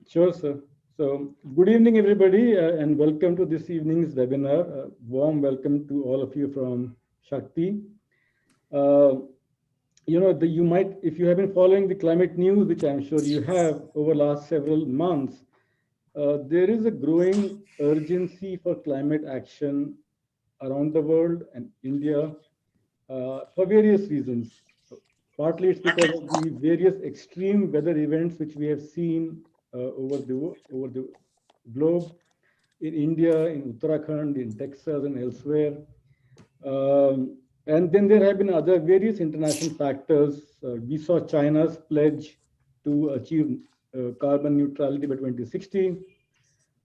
Sure, sir. So, good evening, everybody, and welcome to this evening's webinar. Warm welcome to all of you from Shakti. Uh, you might, if you have been following the climate news, which I'm sure you have over last several months, there is a growing urgency for climate action around the world and India for various reasons. Partly it's because of the various extreme weather events which we have seen over the globe in India, in Uttarakhand, in Texas, and elsewhere. And then there have been other various international factors. We saw China's pledge to achieve carbon neutrality by 2060.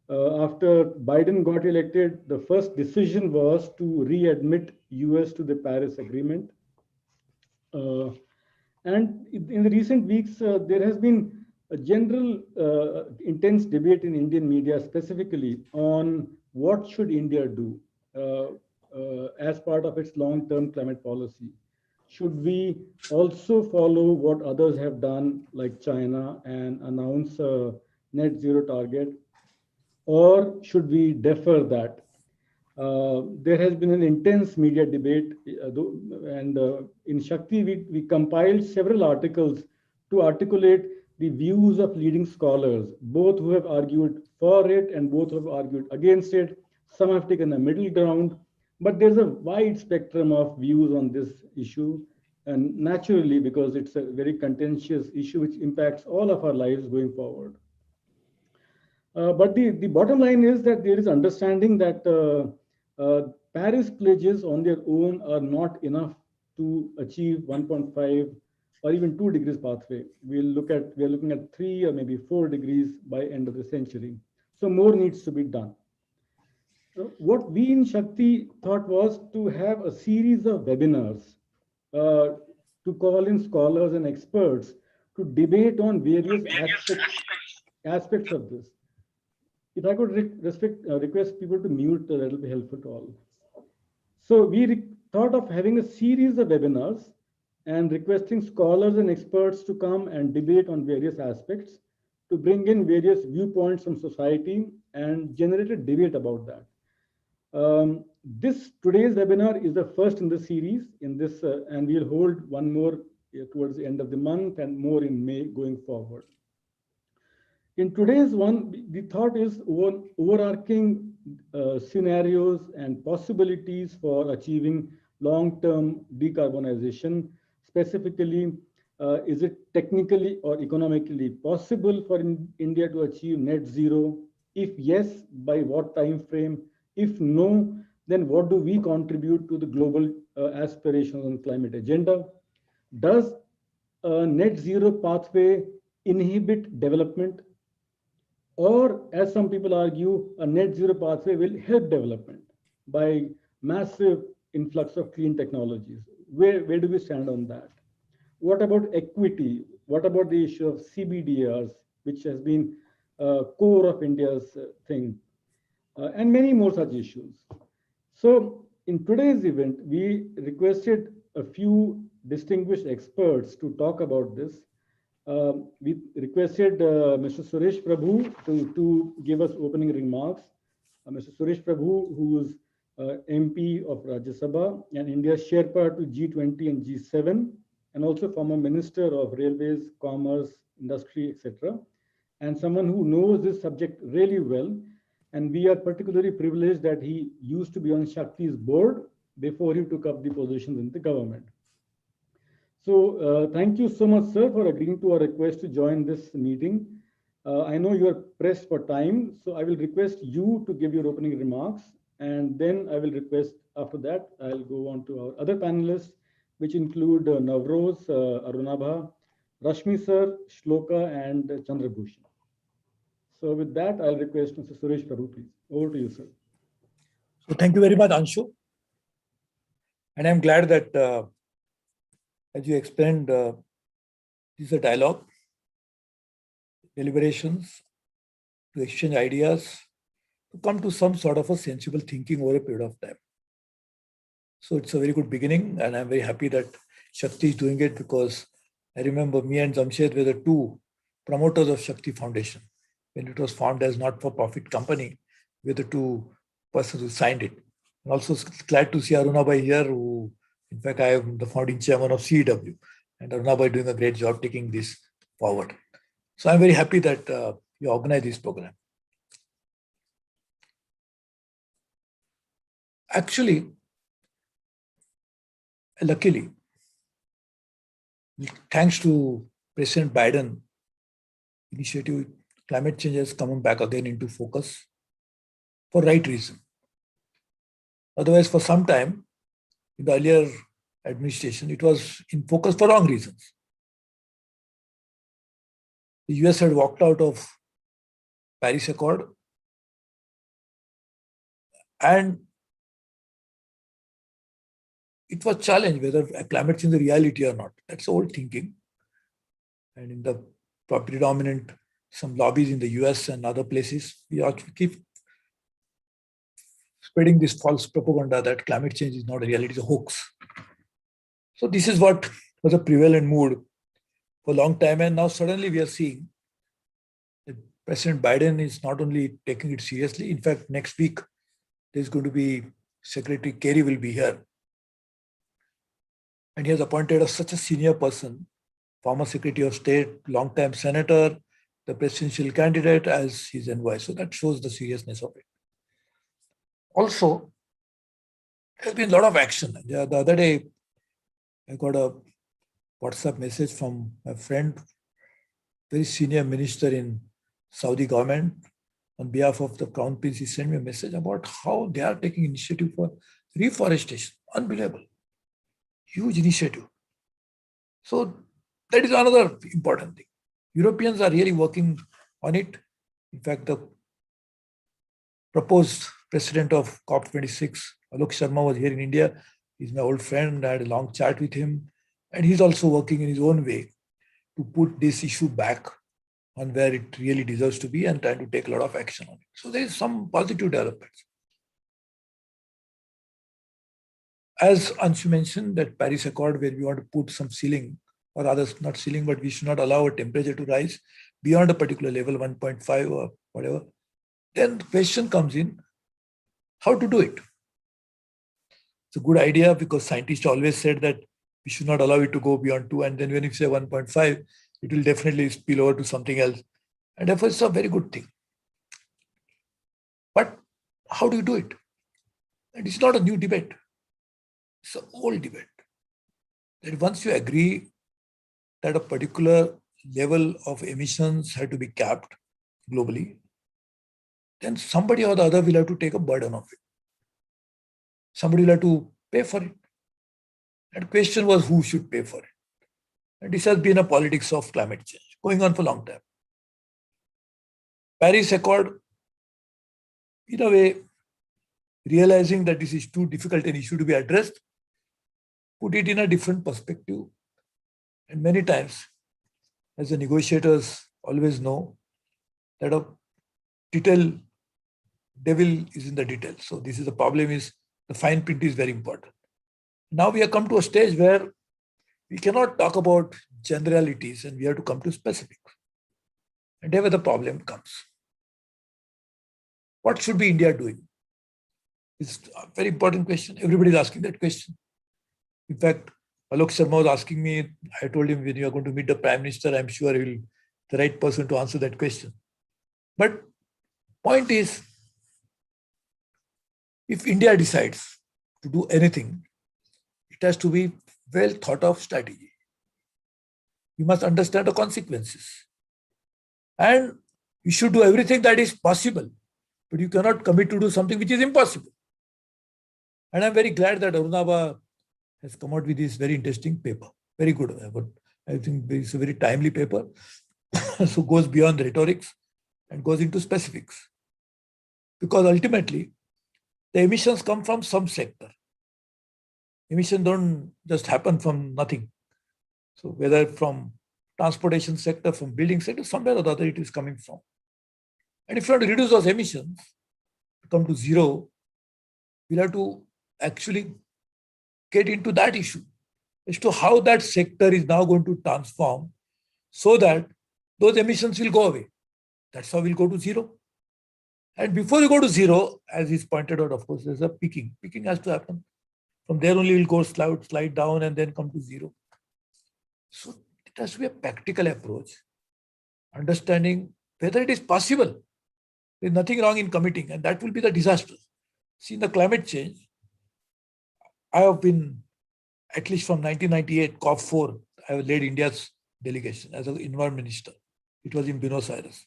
After Biden got elected, the first decision was to readmit US to the Paris Agreement. Uh, and in the recent weeks, there has been a general intense debate in Indian media specifically on what should India do as part of its long-term climate policy. Should we also follow what others have done, like China, and announce a net zero target, or should we defer that? There has been an intense media debate, and in Shakti, we compiled several articles to articulate the views of leading scholars, both who have argued for it and both who have argued against it. Some have taken a middle ground, but there's a wide spectrum of views on this issue. And naturally, because it's a very contentious issue which impacts all of our lives going forward. But the bottom line is that there is understanding that Paris pledges on their own are not enough to achieve 1.5 or even 2 degrees pathway. We are looking at 3 or maybe 4 degrees by end of the century. So more needs to be done. So what we in Shakti thought was to have a series of webinars to call in scholars and experts to debate on various aspects of this. If I could request people to mute, that will be helpful to all. So we thought of having a series of webinars and requesting scholars and experts to come and debate on various aspects to bring in various viewpoints from society and generate a debate about that. Today's webinar is the first in the series and we'll hold one more towards the end of the month and more in May going forward. In today's one, the thought is overarching scenarios and possibilities for achieving long-term decarbonization. Specifically, is it technically or economically possible for India to achieve net zero? If yes, by what time frame? If no, then what do we contribute to the global aspirations on climate agenda? Does a net zero pathway inhibit development? Or, as some people argue, a net zero pathway will help development by massive influx of clean technologies. Where do we stand on that? What about equity? What about the issue of CBDRs, which has been core of India's thing, and many more such issues. So in today's event, we requested a few distinguished experts to talk about this. We requested Mr. Suresh Prabhu to give us opening remarks. Mr. Suresh Prabhu, who is MP of Rajya Sabha and India's Sherpa to G20 and G7, and also former Minister of Railways, Commerce, Industry, etc., and someone who knows this subject really well. And we are particularly privileged that he used to be on Shakti's board before he took up the positions in the government. So thank you so much, sir, for agreeing to our request to join this meeting. I know you are pressed for time, so I will request you to give your opening remarks, and then I will request after that, I'll go on to our other panelists, which include Navroz, Arunabha, Rashmi sir, Shloka, and Chandrabhushan. So with that, I'll request Mr. Suresh Prabhu, please. Over to you, sir. So thank you very much, Anshu. And I'm glad that, as you explained, this is a dialogue, deliberations, to exchange ideas, to come to some sort of a sensible thinking over a period of time. So it's a very good beginning, and I'm very happy that Shakti is doing it, because I remember me and Jamshed were the two promoters of Shakti Foundation when it was formed as not-for-profit company, with the two persons who signed it. And also glad to see Arunabai here, who, in fact, I am the founding chairman of CEW, and Arunabai doing a great job taking this forward. So I'm very happy that you organize this program. Actually, luckily, thanks to President Biden initiative, climate change has come back again into focus for right reason. Otherwise, for some time, in the earlier administration, it was in focus for wrong reasons. The US had walked out of Paris Accord, and it was challenged whether climate change is a reality or not. That's old thinking. And in the predominant, some lobbies in the US and other places, we ought to keep spreading this false propaganda that climate change is not a reality, it's a hoax. So this is what was a prevalent mood for a long time. And now suddenly we are seeing that President Biden is not only taking it seriously. In fact, next week, there's going to be Secretary Kerry will be here. And he has appointed such a senior person, former Secretary of State, long-time senator, the presidential candidate as his envoy. So that shows the seriousness of it. Also, there's been a lot of action. The other day, I got a WhatsApp message from my friend, very senior minister in Saudi government. On behalf of the Crown Prince, he sent me a message about how they are taking initiative for reforestation. Unbelievable. Huge initiative. So that is another important thing. Europeans are really working on it. In fact, the proposed president of COP26, Alok Sharma, was here in India. He's my old friend. I had a long chat with him. And he's also working in his own way to put this issue back on where it really deserves to be and trying to take a lot of action on it. So there is some positive developments. As Anshu mentioned, that Paris Accord, where we want to put some ceiling, or rather not ceiling, but we should not allow a temperature to rise beyond a particular level, 1.5 or whatever, then the question comes in, how to do it? It's a good idea because scientists always said that we should not allow it to go beyond 2. And then when you say 1.5, it will definitely spill over to something else. And therefore, it's a very good thing. But how do you do it? And it's not a new debate. It's an old debate. That once you agree that a particular level of emissions had to be capped globally, then somebody or the other will have to take a burden of it. Somebody will have to pay for it. And the question was who should pay for it. And this has been a politics of climate change going on for a long time. Paris Accord, in a way, realizing that this is too difficult an issue to be addressed, put it in a different perspective. And many times, as the negotiators always know, that a detail, devil is in the detail. So this is the problem, is the fine print is very important. Now we have come to a stage where we cannot talk about generalities and we have to come to specifics. And there where the problem comes. What should be India doing? It's a very important question. Everybody is asking that question. In fact, Alok Sharma was asking me, I told him when you are going to meet the Prime Minister, I'm sure he will be the right person to answer that question. But point is, if India decides to do anything, it has to be well thought of strategy. You must understand the consequences. And you should do everything that is possible, but you cannot commit to do something which is impossible. And I'm very glad that Arunabha has come out with this very interesting paper. Very good. I think it's a very timely paper. So goes beyond rhetorics and goes into specifics. Because ultimately, the emissions come from some sector. Emissions don't just happen from nothing. So whether from transportation sector, from building sector, somewhere or the other it is coming from. And if you want to reduce those emissions, to come to zero, we'll have to actually get into that issue as to how that sector is now going to transform so that those emissions will go away. That's how we'll go to zero. And before you go to zero, as is pointed out, of course, there's a peaking. Peaking has to happen. From there only we'll go slide down and then come to zero. So it has to be a practical approach, understanding whether it is possible. There's nothing wrong in committing, and that will be the disaster. See, in the climate change, I have been, at least from 1998, COP4, I have led India's delegation as an environment minister. It was in Buenos Aires.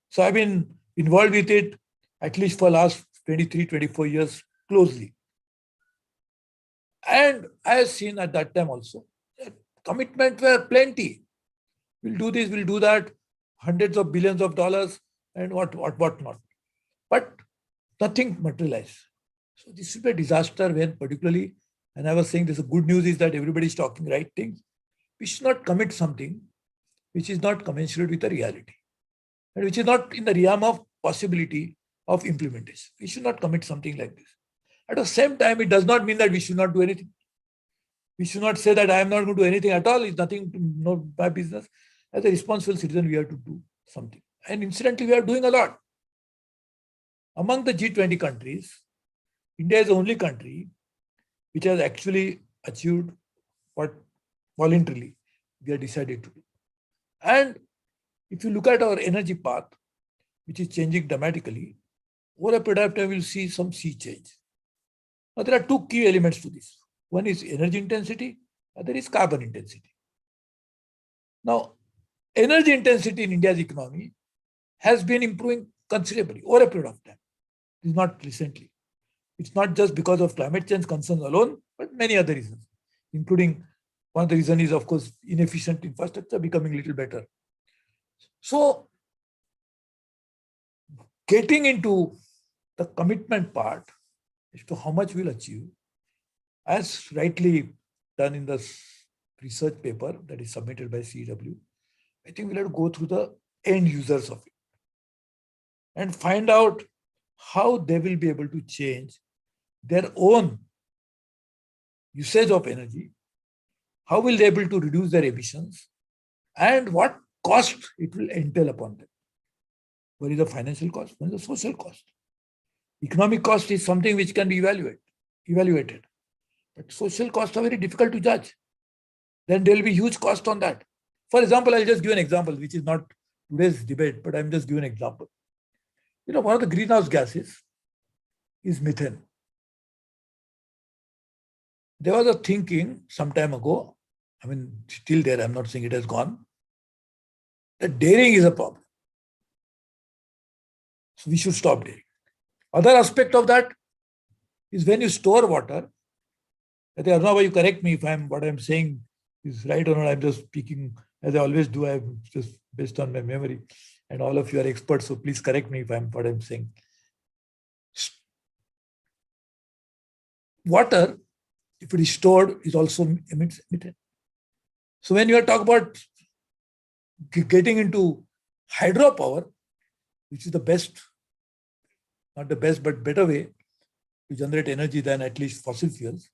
So I've been involved with it at least for the last 23, 24 years closely. And I have seen at that time also, that commitments were plenty. We'll do this, we'll do that, hundreds of billions of dollars, and what not. But nothing materialized. So this will be a disaster when particularly, and I was saying this, the good news is that everybody is talking right things. We should not commit something which is not commensurate with the reality and which is not in the realm of possibility of implementation. We should not commit something like this. At the same time, it does not mean that we should not do anything. We should not say that I am not going to do anything at all. It's nothing to know my business. As a responsible citizen, we have to do something. And incidentally, we are doing a lot. Among the G20 countries, India is the only country which has actually achieved what voluntarily we have decided to do. And if you look at our energy path, which is changing dramatically, over a period of time, we'll see some sea change. Now, there are two key elements to this. One is energy intensity, other is carbon intensity. Now, energy intensity in India's economy has been improving considerably over a period of time. It is not recently. It's not just because of climate change concerns alone, but many other reasons, including one of the reasons is, of course, inefficient infrastructure becoming a little better. So, getting into the commitment part as to how much we'll achieve, as rightly done in the research paper that is submitted by CW, I think we'll have to go through the end users of it and find out how they will be able to change their own usage of energy, how will they be able to reduce their emissions, and what cost it will entail upon them. What is the financial cost? What is the social cost? Economic cost is something which can be evaluated. But social costs are very difficult to judge. Then there will be huge cost on that. For example, I'll just give an example, which is not today's debate, but I'm just giving an example. One of the greenhouse gases is methane. There was a thinking some time ago, still there, I'm not saying it has gone, that dairying is a problem. So we should stop dairying. Other aspect of that is when you store water. I think Arnab, you correct me if what I'm saying is right or not. I'm just speaking as I always do. I'm just based on my memory, and all of you are experts, so please correct me if what I'm saying. Water, if it is stored, is also emits methane. So when you are talking about getting into hydropower, which is the best, not the best, but better way to generate energy than at least fossil fuels.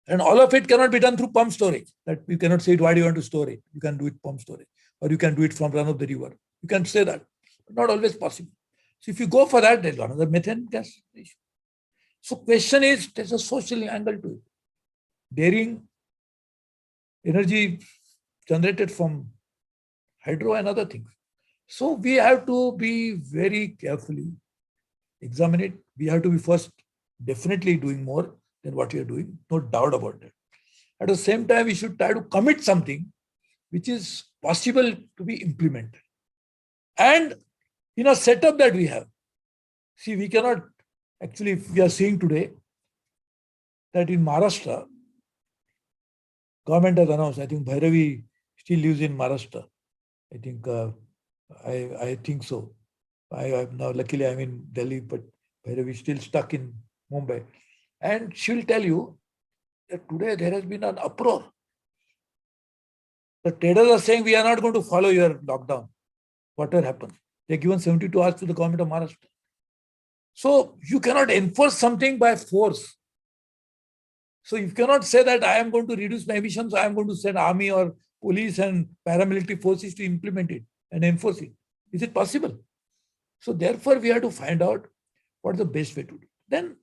And all of it cannot be done through pump storage. That you cannot say, why do you want to store it? You can do it pump storage, or you can do it from run of the river. You can say that, but not always possible. So if you go for that, there's another methane gas issue. So question is, there's a social angle to it. Dairying, energy generated from hydro and other things. So we have to be very carefully examine it. We have to be first definitely doing more than what we are doing, no doubt about that. At the same time, we should try to commit something which is possible to be implemented. And in a setup that we have, see, we cannot actually, we are seeing today that in Maharashtra, government has announced, I think Bhairavi still lives in Maharashtra. I think I think so. I'm now luckily I'm in Delhi, but Bhairavi is still stuck in Mumbai. And she'll tell you that today there has been an uproar. The traders are saying we are not going to follow your lockdown. Whatever happens. They're given 72 hours to the government of Maharashtra. So you cannot enforce something by force. So you cannot say that I am going to reduce my emissions, I am going to send army or police and paramilitary forces to implement it and enforce it. Is it possible? So therefore, we have to find out what is the best way to do. Then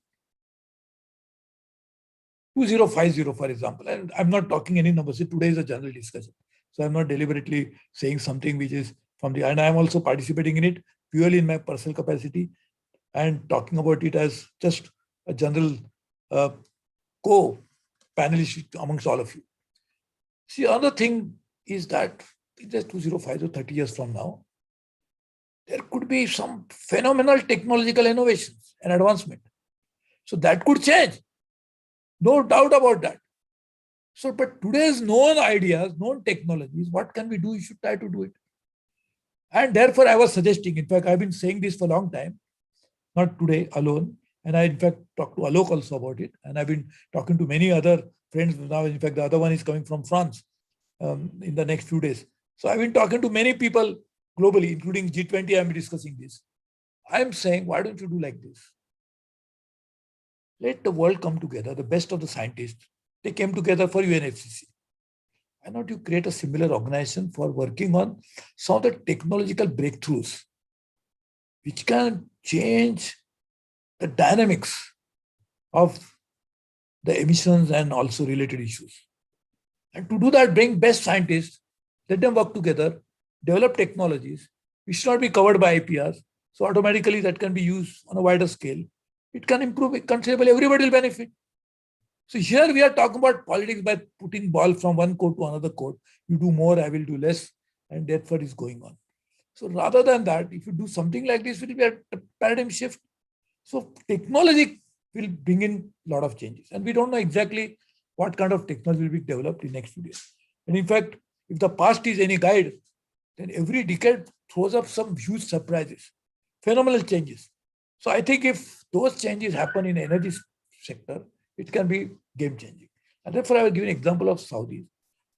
2050, for example, and I'm not talking any numbers. Today is a general discussion. So I'm not deliberately saying something which is from the, and I'm also participating in it purely in my personal capacity and talking about it as just a general uh, co-panelist amongst all of you. See, another thing is that in just 2050 or 30 years from now, there could be some phenomenal technological innovations and advancement. So that could change. No doubt about that. So, but today's known ideas, known technologies, what can we do? You should try to do it. And therefore, I was suggesting, in fact, I've been saying this for a long time, not today alone. And I, in fact, talked to Alok also about it. And I've been talking to many other friends now. In fact, the other one is coming from France in the next few days. So I've been talking to many people globally, including G20. I'm discussing this. I'm saying, why don't you do like this? Let the world come together, the best of the scientists. They came together for UNFCCC. Why not you create a similar organization for working on some of the technological breakthroughs which can change the dynamics of the emissions and also related issues. And to do that, bring best scientists, let them work together, develop technologies which should not be covered by IPRs. So automatically that can be used on a wider scale. It can improve it considerably. Everybody will benefit. So here we are talking about politics by putting ball from one court to another court. You do more, I will do less, and therefore is going on. So rather than that, if you do something like this, it will be a paradigm shift. So technology will bring in a lot of changes. And we don't know exactly what kind of technology will be developed in next few years. And in fact, if the past is any guide, then every decade throws up some huge surprises, phenomenal changes. So I think if those changes happen in energy sector, it can be game changing. And therefore, I will give an example of Saudis,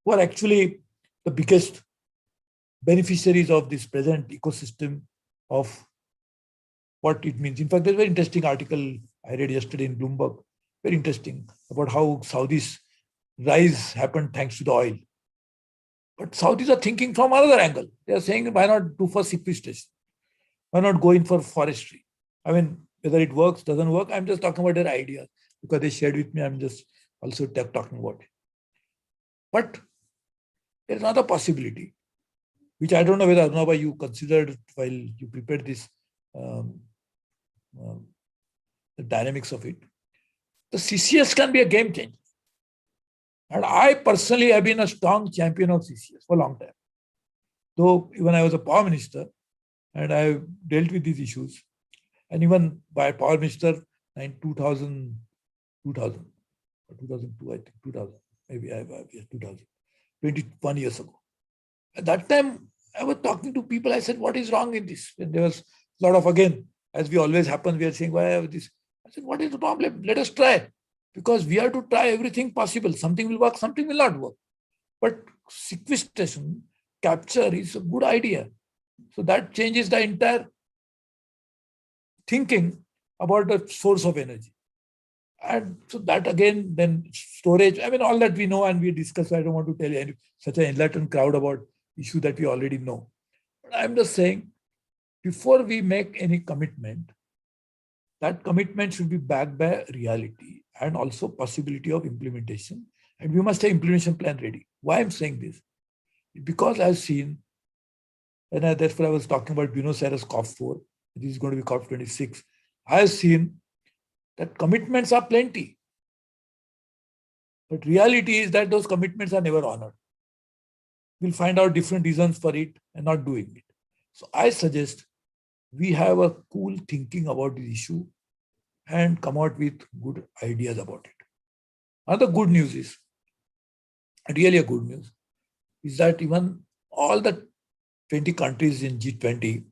who are actually the biggest beneficiaries of this present ecosystem of what it means. In fact, there's a very interesting article I read yesterday in Bloomberg, very interesting, about how Saudis' rise happened thanks to the oil. But Saudis are thinking from another angle. They are saying, why not do for sequestration? Why not go in for forestry? I mean, whether it works, doesn't work, I'm just talking about their ideas because they shared with me. I'm just also talking about it. But there's another possibility, which I don't know whether Arnaba you considered while you prepared this, the dynamics of it. The CCS can be a game changer. And I personally have been a strong champion of CCS for a long time. Though even I was a power minister and I dealt with these issues. And even by power minister in 2000 or 2002, I think, 2000, maybe 2000, 21 years ago. At that time, I was talking to people. I said, what is wrong in this? And there was a lot of, again, as we always happen, we are saying, why have this? I said, what is the problem? Let us try. Because we have to try everything possible. Something will work, something will not work. But sequestration, capture is a good idea. So that changes the entire thinking about the source of energy. And so that again, then storage, I mean, all that we know and we discuss. I don't want to tell you such an enlightened crowd about issue that we already know. But I'm just saying, before we make any commitment, that commitment should be backed by reality and also possibility of implementation. And we must have implementation plan ready. Why I'm saying this? Because I've seen, and therefore I was talking about Buenos Aires COP4, this is going to be COP26. I've seen that commitments are plenty. But reality is that those commitments are never honored. We'll find out different reasons for it and not doing it. So I suggest we have a cool thinking about the issue and come out with good ideas about it. Another good news is, really a good news, is that even all the 20 countries in G20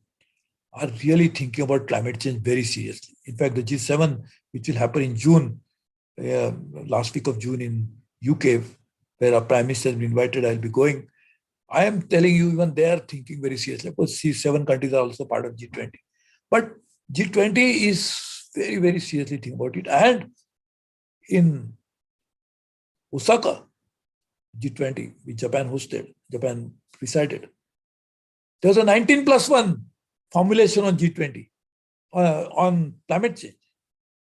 are really thinking about climate change very seriously. In fact, the G7, which will happen in June, last week of June in UK, where our Prime Minister has been invited, I'll be going. I am telling you, even they are thinking very seriously. Of course, C7 countries are also part of G20. But G20 is very, very seriously thinking about it. And in Osaka, G20, which Japan hosted, Japan presided, There was a 19+1 formulation on G20 on climate change.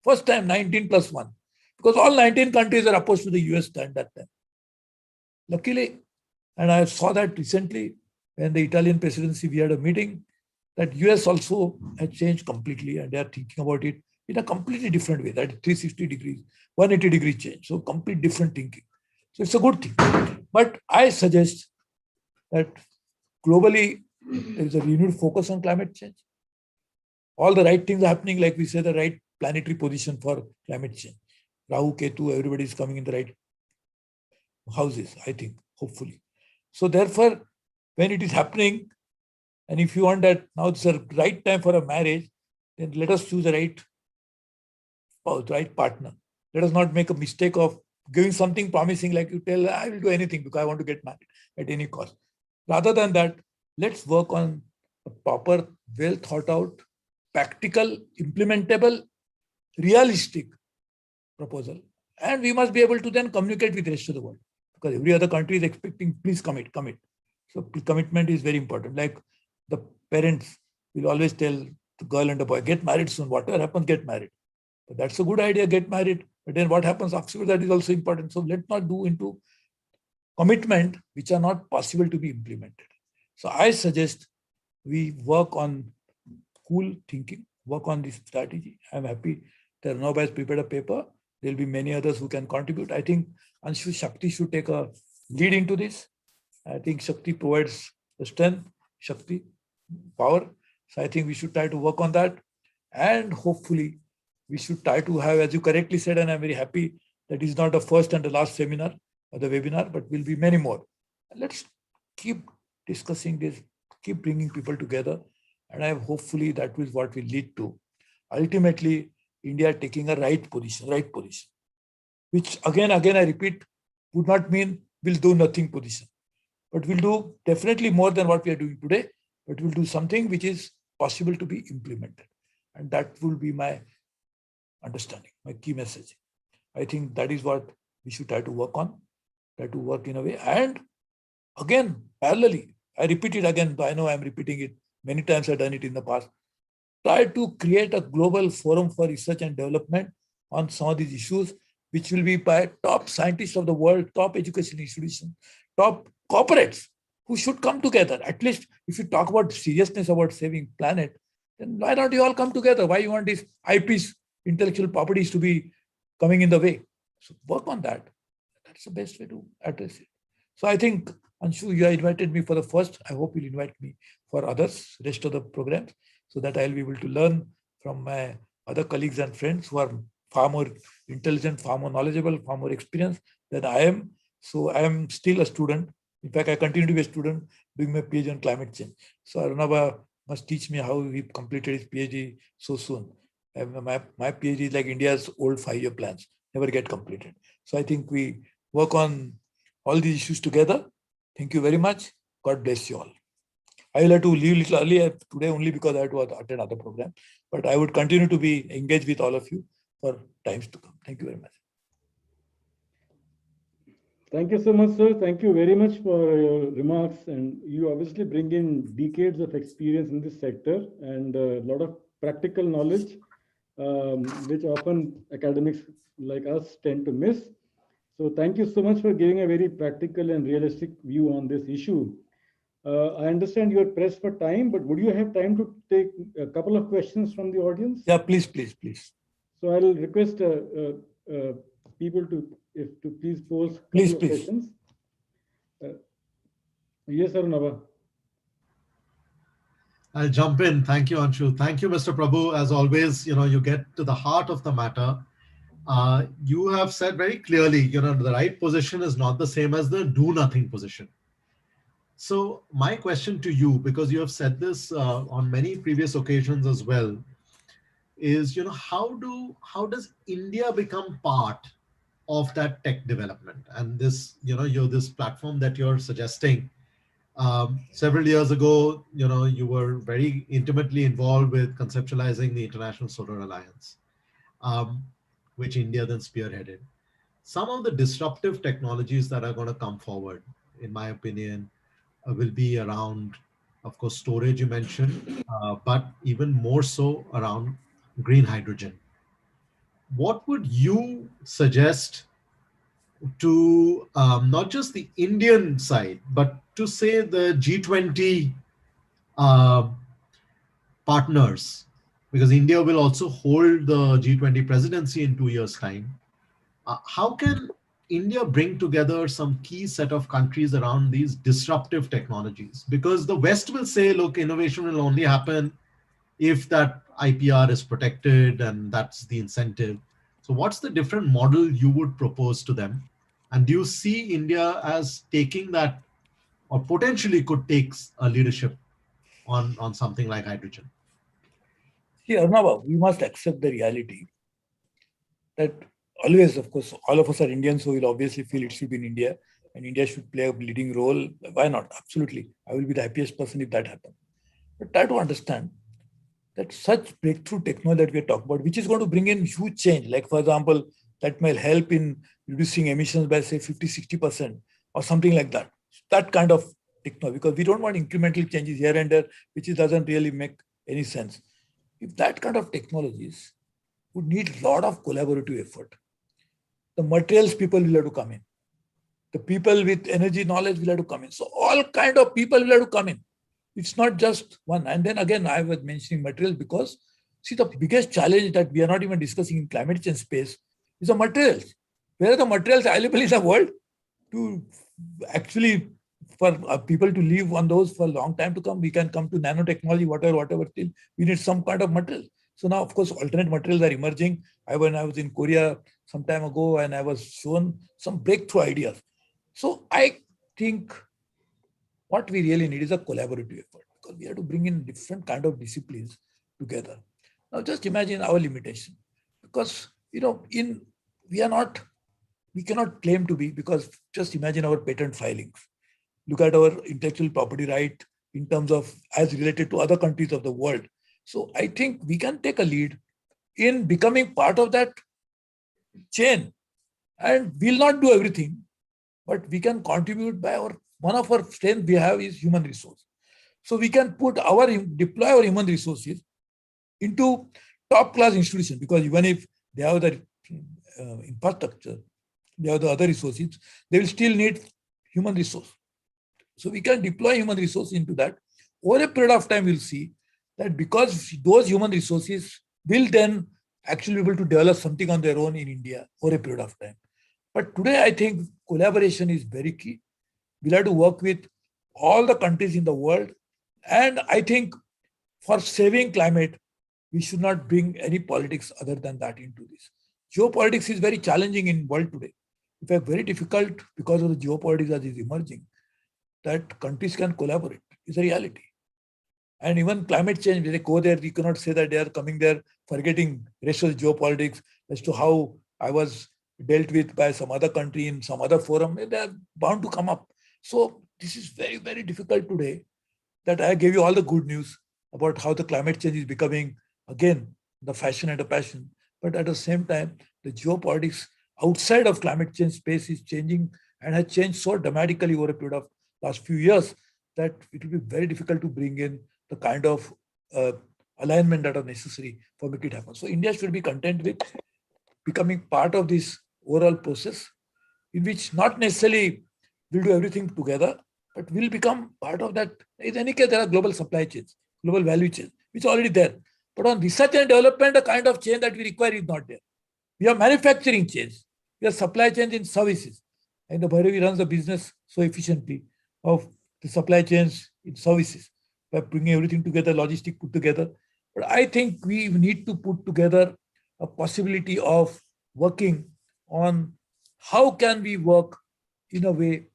First time 19+1, because all 19 countries are opposed to the US at that time. Luckily, and I saw that recently when the Italian presidency, we had a meeting, that US also has changed completely and they are thinking about it in a completely different way. That is 360 degrees, 180 degree change. So complete different thinking. So it's a good thing. But I suggest that globally, there is a renewed focus on climate change. All the right things are happening, like we say, the right planetary position for climate change. Rahu, Ketu, everybody is coming in the right houses, I think, hopefully. So therefore, when it is happening, and if you want that now it's the right time for a marriage, then let us choose the right partner. Let us not make a mistake of giving something promising, like you tell, I will do anything because I want to get married at any cost. Rather than that, let's work on a proper, well thought out, practical, implementable, realistic proposal. And we must be able to then communicate with the rest of the world, because every other country is expecting, please commit. So commitment is very important. Like the parents will always tell the girl and the boy, get married soon. Whatever happens, get married. But that's a good idea, get married. But then what happens after that is also important. So let's not do into commitment which are not possible to be implemented. So I suggest we work on cool thinking, work on this strategy. I'm happy that Arnab has prepared a paper. There'll be many others who can contribute. I think Anshu Shakti should take a lead into this. I think Shakti provides the strength, Shakti, power. So I think we should try to work on that. And hopefully we should try to have, as you correctly said, and I'm very happy that is not the first and the last seminar or the webinar, but will be many more. And let's keep discussing this, keep bringing people together. And I hopefully that is what will lead to ultimately India taking a right position, which again, I repeat, would not mean we'll do nothing position, but we'll do definitely more than what we are doing today, but we'll do something which is possible to be implemented. And that will be my understanding, my key message. I think that is what we should try to work on, try to work in a way. And again, parallelly, I repeat it again, I know I'm repeating it many times, I've done it in the past. Try to create a global forum for research and development on some of these issues, which will be by top scientists of the world, top education institutions, top corporates who should come together. At least if you talk about seriousness about saving planet, then why not you all come together? Why you want these IPs, intellectual properties, to be coming in the way? So work on that. That's the best way to address it. So I think, Anshu, you invited me for the first. I hope you'll invite me for others, rest of the programs, so that I'll be able to learn from my other colleagues and friends who are far more intelligent, far more knowledgeable, far more experienced than I am. So I am still a student. In fact, I continue to be a student doing my PhD on climate change. So Arunabha must teach me how he completed his PhD so soon. My PhD is like India's old 5-year plans, never get completed. So I think we work on all these issues together. Thank you very much. God bless you all. I will have to leave a little early today only because I have to attend other program. But I would continue to be engaged with all of you for times to come. Thank you very much. Thank you so much, sir. Thank you very much for your remarks. And you obviously bring in decades of experience in this sector and a lot of practical knowledge, which often academics like us tend to miss. So thank you so much for giving a very practical and realistic view on this issue. I understand you are pressed for time, but would you have time to take a couple of questions from the audience? Yeah, please. So I'll request people to please pose a couple of questions. Yes, Arunabha. I'll jump in. Thank you, Anshu. Thank you, Mr. Prabhu. As always, you get to the heart of the matter. You have said very clearly, the right position is not the same as the do nothing position. So my question to you, because you have said this on many previous occasions as well, is, how does India become part of that tech development? And this, this platform that you're suggesting, several years ago, you were very intimately involved with conceptualizing the International Solar Alliance, which India then spearheaded. Some of the disruptive technologies that are going to come forward, in my opinion, will be around of course, storage you mentioned, but even more so around green hydrogen. What would you suggest to not just the Indian side, but to say the G20 uh, partners, because India will also hold the G20 presidency in 2 years' time. How can India bring together some key set of countries around these disruptive technologies? Because the West will say, look, innovation will only happen if that IPR is protected and that's the incentive. So, what's the different model you would propose to them? And do you see India as taking that, or potentially could take a leadership on something like hydrogen? See, Arnava, we must accept the reality that always, of course, all of us are Indians, so we'll obviously feel it should be in India and India should play a leading role. Why not? Absolutely. I will be the happiest person if that happens. But try to understand that such breakthrough technology that we are talking about, which is going to bring in huge change, like for example, that may help in reducing emissions by say 50, 60% or something like that. That kind of technology, because we don't want incremental changes here and there, which doesn't really make any sense. If that kind of technologies would need a lot of collaborative effort. The materials people will have to come in. The people with energy knowledge will have to come in. So all kind of people will have to come in. It's not just one. And then again, I was mentioning materials because, see, the biggest challenge that we are not even discussing in climate change space is the materials. Where are the materials available in the world to actually for people to live on those for a long time to come? We can come to nanotechnology, whatever. Still, we need some kind of material. So now, of course, alternate materials are emerging. When I was in Korea some time ago, and I was shown some breakthrough ideas. So I think what we really need is a collaborative effort, because we have to bring in different kind of disciplines together. Now, just imagine our limitation, because we cannot claim to be, because just imagine our patent filings. Look at our intellectual property right in terms of as related to other countries of the world. So I think we can take a lead in becoming part of that chain, and we'll not do everything, but we can contribute by one of our strengths we have is human resource. So we can deploy our human resources into top class institutions, because even if they have the infrastructure, they have the other resources, they will still need human resource. So we can deploy human resources into that. Over a period of time, we'll see that because those human resources will then actually be able to develop something on their own in India over a period of time. But today, I think collaboration is very key. We'll have to work with all the countries in the world. And I think for saving climate, we should not bring any politics other than that into this. Geopolitics is very challenging in the world today. In fact, very difficult because of the geopolitics that is emerging, that countries can collaborate. It's a reality. And even climate change, when they go there, you cannot say that they are coming there forgetting rest of the geopolitics as to how I was dealt with by some other country in some other forum. They are bound to come up. So this is very, very difficult today, that I gave you all the good news about how the climate change is becoming, again, the fashion and the passion. But at the same time, the geopolitics outside of climate change space is changing and has changed so dramatically over a period of last few years that it will be very difficult to bring in the kind of alignment that are necessary for making it happen. So India should be content with becoming part of this overall process, in which not necessarily we'll do everything together, but we'll become part of that. In any case, there are global supply chains, global value chains, which are already there. But on research and development, the kind of chain that we require is not there. We have manufacturing chains, we have supply chains in services. And the Bhairavi runs the business so efficiently of the supply chains in services by bringing everything together, logistic put together. But I think we need to put together a possibility of working on how can we work in a way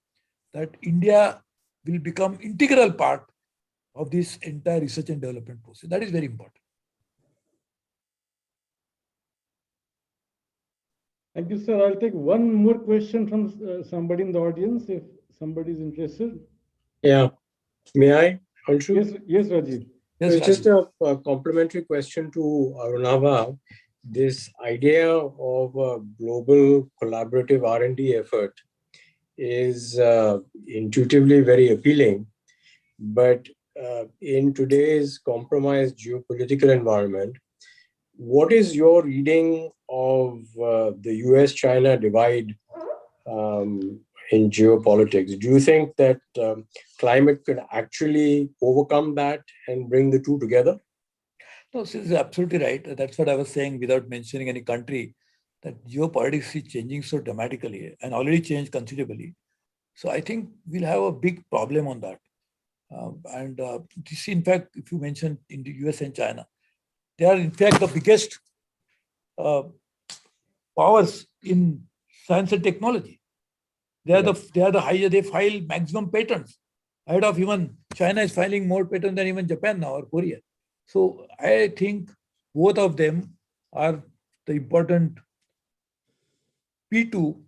that India will become integral part of this entire research and development process. That is very important. Thank you, sir. I'll take one more question from somebody in the audience if somebody is interested. Yeah. May I, Anshu? Yes, Rajiv. Yes, It's just a complimentary question to Arunava. This idea of a global collaborative R&D effort is intuitively very appealing, but in today's compromised geopolitical environment, what is your reading of the US-China divide in geopolitics? Do you think that climate can actually overcome that and bring the two together? No, this is absolutely right. That's what I was saying without mentioning any country, that geopolitics is changing so dramatically and already changed considerably. So I think we'll have a big problem on that. This, in fact, if you mention in the US and China, they are in fact the biggest uh, powers in science and technology. They are the highest. They file maximum patents. Ahead of even China is filing more patents than even Japan now or Korea. So I think both of them are the important P2,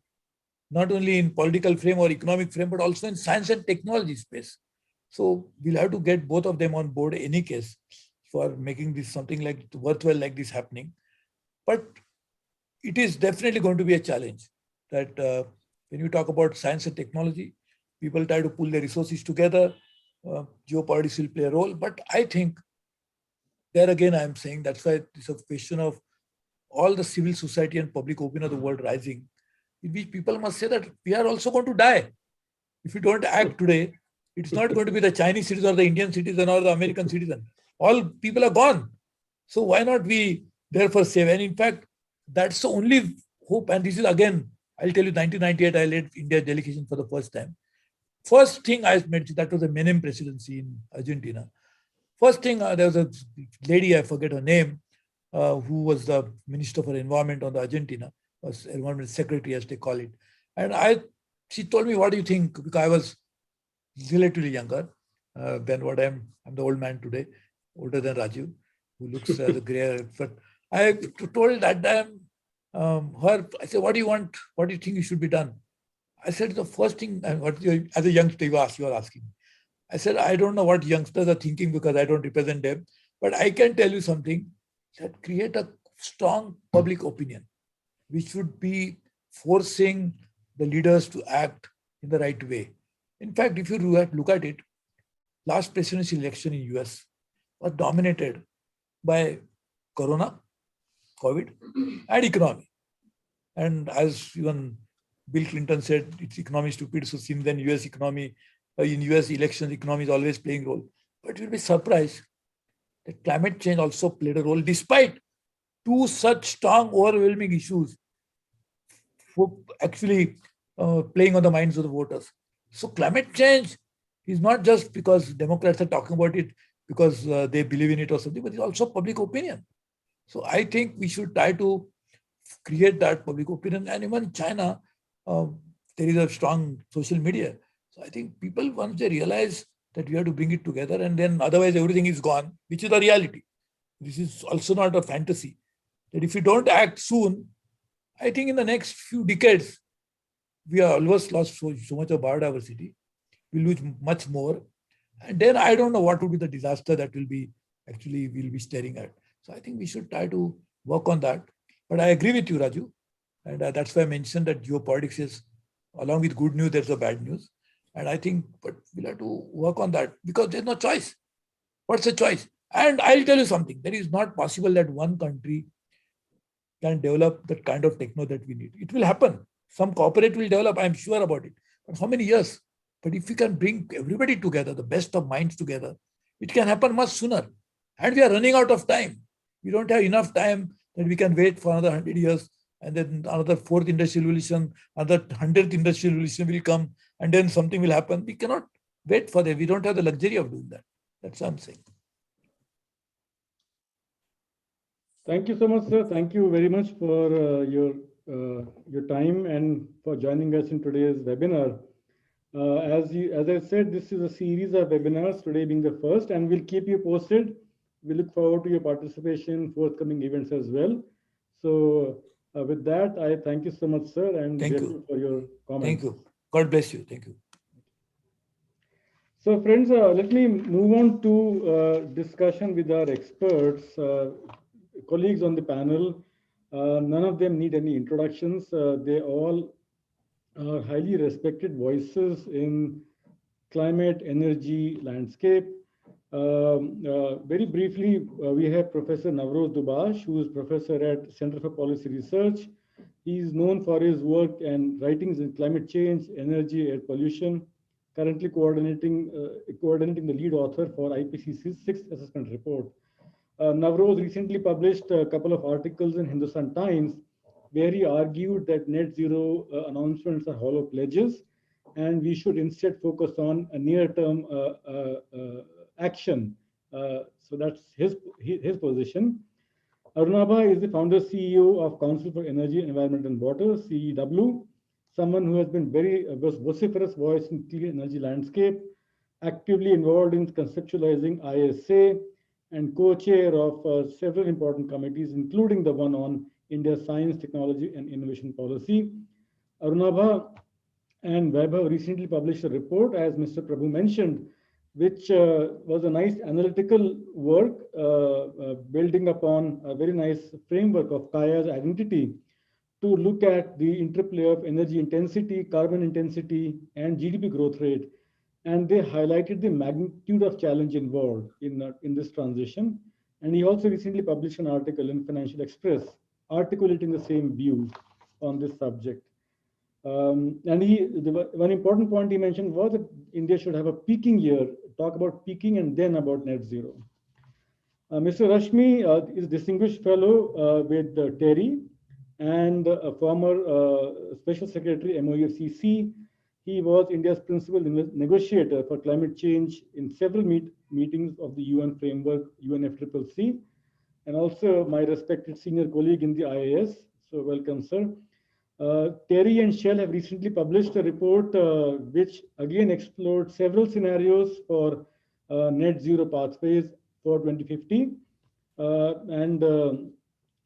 not only in political frame or economic frame, but also in science and technology space. So we'll have to get both of them on board in any case for making this something like worthwhile like this happening. But it is definitely going to be a challenge that when you talk about science and technology, people try to pull their resources together. Geopolitics will play a role. But I think there again, I'm saying that's why it's a question of all the civil society and public opinion of the world rising, in which people must say that we are also going to die. If we don't act today, it's not going to be the Chinese citizen or the Indian citizen or the American citizen. All people are gone. So why not we therefore save? And in fact, that's the only hope. And this is again, I'll tell you, 1998, I led India's delegation for the first time. First thing I met, that was the Menem presidency in Argentina. First thing, there was a lady, I forget her name, who was the Minister for Environment on the Argentina, was Environment Secretary as they call it. And she told me, what do you think? Because I was relatively younger than what I'm the old man today, older than Raju, who looks as a gray. But I told that time her, I said, what do you want? What do you think should be done? I said, the first thing, as a youngster, you are asking. I said, I don't know what youngsters are thinking because I don't represent them, but I can tell you something, that create a strong public opinion, which would be forcing the leaders to act in the right way. In fact, if you look at it, last presidential election in US was dominated by Corona, COVID, and economy. And as even Bill Clinton said, it's economy stupid. So since then, US economy, in US elections, economy is always playing role. But you'll be surprised that climate change also played a role, despite two such strong, overwhelming issues for actually playing on the minds of the voters. So climate change is not just because Democrats are talking about it because they believe in it or something, but it's also public opinion. So I think we should try to create that public opinion. And even China, there is a strong social media. So I think people, once they realize that we have to bring it together, and then otherwise everything is gone, which is the reality. This is also not a fantasy. That if we don't act soon, I think in the next few decades, we are almost lost so much of biodiversity. We lose much more. And then I don't know what would be the disaster that we'll be staring at. So I think we should try to work on that. But I agree with you, Raju. And that's why I mentioned that geopolitics is, along with good news, there's a bad news. And I think, but we'll have to work on that because there's no choice. What's the choice? And I'll tell you something. There is not possible that one country can develop that kind of techno that we need. It will happen. Some corporate will develop, I'm sure about it. But how many years? But if we can bring everybody together, the best of minds together, it can happen much sooner. And we are running out of time. We don't have enough time that we can wait for another 100 years, and then another fourth industrial revolution, another 100th industrial revolution will come, and then something will happen. We cannot wait for that. We don't have the luxury of doing that. That's what I'm saying. Thank you so much, sir. Thank you very much for your time and for joining us in today's webinar. As I said, this is a series of webinars, today being the first, and we'll keep you posted. We look forward to your participation in forthcoming events as well. So with that, I thank you so much, sir, and Thank grateful you for your comments. Thank you. God bless you. Thank you. So friends, let me move on to discussion with our experts, colleagues on the panel. None of them need any introductions. They all are highly respected voices in climate energy landscape. Very briefly, we have Professor Navroz Dubash, who is professor at Center for Policy Research. He is known for his work and writings in climate change, energy, air pollution, currently coordinating the lead author for IPCC's sixth assessment report. Navroz recently published a couple of articles in Hindustan Times where he argued that net zero announcements are hollow pledges and we should instead focus on a near-term action. So that's his position. Arunabha is the founder CEO of Council for Energy, Environment and Water, CEW, someone who has been very vociferous voice in clean energy landscape, actively involved in conceptualizing ISA, and co-chair of several important committees, including the one on India's science, technology, and innovation policy. Arunabha and Vaibhav recently published a report, as Mr. Prabhu mentioned, which was a nice analytical work building upon a very nice framework of Kaya's identity to look at the interplay of energy intensity, carbon intensity, and GDP growth rate. And they highlighted the magnitude of challenge involved in this transition. And he also recently published an article in Financial Express articulating the same view on this subject. And one important point he mentioned was that India should have a peaking year, talk about peaking and then about net zero. Mr. Rashmi is distinguished fellow with TERI and a former special secretary MOEFCC. He was India's principal negotiator for climate change in several meetings of the UN framework, UNFCCC, and also my respected senior colleague in the IAS. So welcome, sir. Terry and Shell have recently published a report which again explored several scenarios for net zero pathways for 2050 and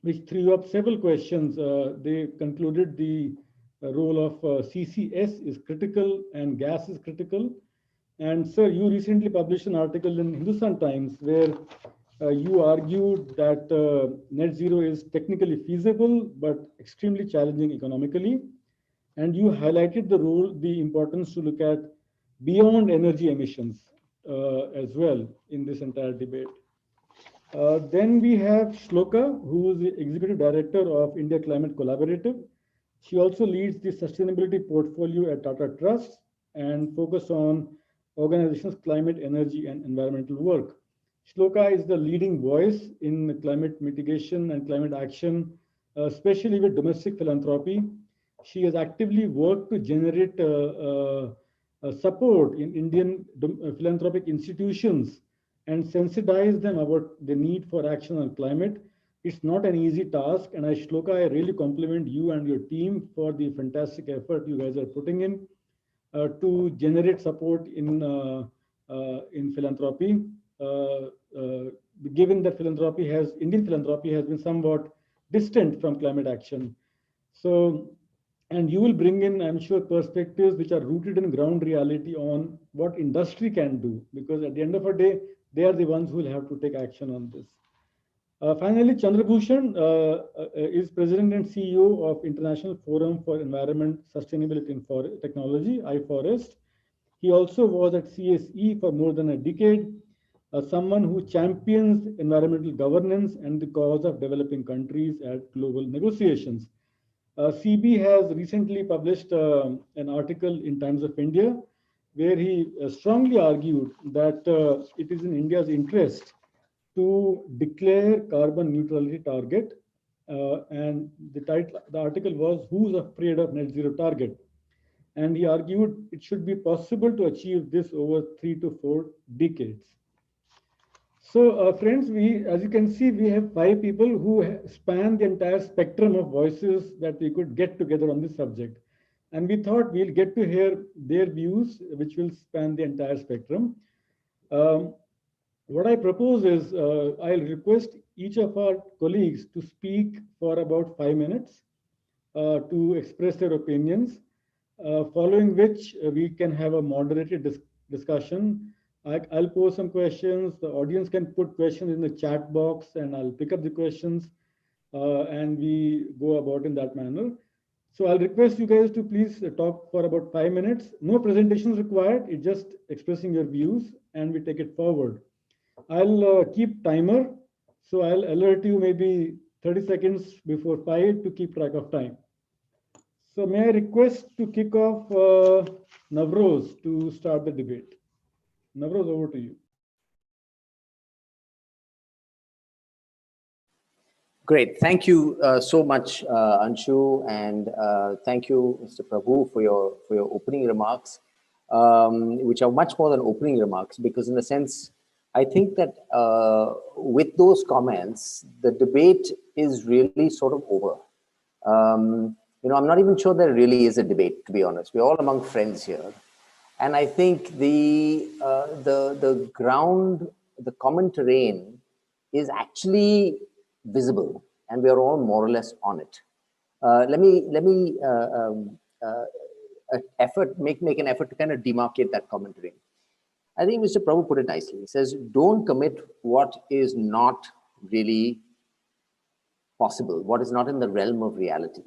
which threw up several questions. They concluded the role of CCS is critical and gas is critical. And sir, you recently published an article in Hindustan Times where you argued that net zero is technically feasible, but extremely challenging economically. And you highlighted the importance to look at beyond energy emissions as well in this entire debate. Then we have Shloka, who is the Executive Director of India Climate Collaborative. She also leads the sustainability portfolio at Tata Trust and focus on organizations' climate, energy, and environmental work. Shloka is the leading voice in climate mitigation and climate action, especially with domestic philanthropy. She has actively worked to generate support in Indian philanthropic institutions and sensitize them about the need for action on climate. It's not an easy task, and Shloka, I really compliment you and your team for the fantastic effort you guys are putting in to generate support in philanthropy. Given that Indian philanthropy has been somewhat distant from climate action. So, and you will bring in, I'm sure, perspectives which are rooted in ground reality on what industry can do, because at the end of the day, they are the ones who will have to take action on this. Finally, Chandrabhushan is President and CEO of International Forum for Environment, Sustainability and Technology, iForest. He also was at CSE for more than a decade, someone who champions environmental governance and the cause of developing countries at global negotiations. CB has recently published an article in Times of India where he strongly argued that it is in India's interest to declare carbon neutrality target. And the article was "Who's Afraid of Net Zero Target?" And he argued it should be possible to achieve this over 3 to 4 decades. So, friends, as you can see, we have 5 people who span the entire spectrum of voices that we could get together on this subject. And we thought we'll get to hear their views, which will span the entire spectrum. What I propose is I'll request each of our colleagues to speak for about 5 minutes to express their opinions, following which we can have a moderated discussion. I'll pose some questions. The audience can put questions in the chat box and I'll pick up the questions and we go about in that manner. So I'll request you guys to please talk for about 5 minutes. No presentations required. It's just expressing your views and we take it forward. I'll keep timer. So I'll alert you maybe 30 seconds before 5 to keep track of time. So may I request to kick off Navroz to start the debate. Navroz, over to you. Great. Thank you so much, Anshu, and thank you, Mr. Prabhu, for your opening remarks, which are much more than opening remarks, because in a sense, I think that with those comments, the debate is really sort of over. I'm not even sure there really is a debate, to be honest. We're all among friends here. And I think the ground, the common terrain is actually visible, and we are all more or less on it. Let me make an effort to kind of demarcate that common terrain. I think Mr. Prabhu put it nicely. He says, don't commit what is not really possible, what is not in the realm of reality.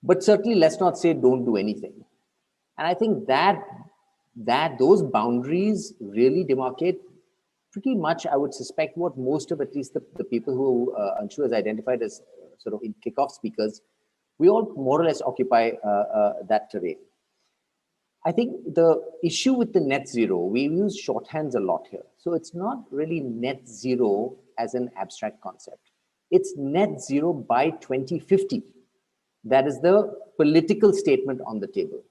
But certainly let's not say don't do anything. And I think that those boundaries really demarcate pretty much, I would suspect, what most of at least the people who Anshu has identified as sort of in kickoff speakers, we all more or less occupy that terrain. I think the issue with the net zero, we use shorthands a lot here. So it's not really net zero as an abstract concept. It's net zero by 2050. That is the political statement on the table.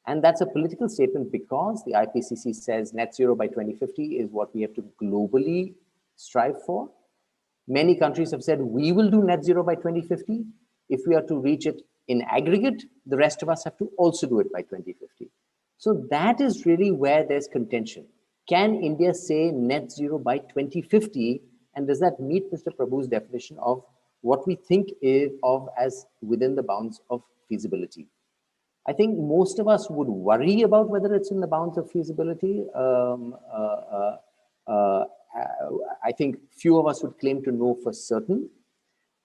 And that's a political statement because the IPCC says net zero by 2050 is what we have to globally strive for. Many countries have said we will do net zero by 2050. If we are to reach it in aggregate, the rest of us have to also do it by 2050. So that is really where there's contention. Can India say net zero by 2050? And does that meet Mr. Prabhu's definition of what we think of as within the bounds of feasibility? I think most of us would worry about whether it's in the bounds of feasibility. I think few of us would claim to know for certain.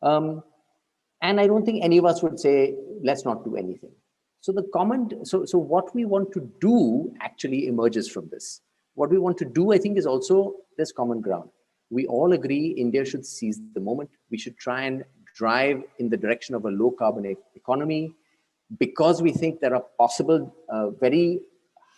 And I don't think any of us would say, let's not do anything. So so what we want to do actually emerges from this. What we want to do, I think, is also this common ground. We all agree India should seize the moment. We should try and drive in the direction of a low carbon economy, because we think there are possible, very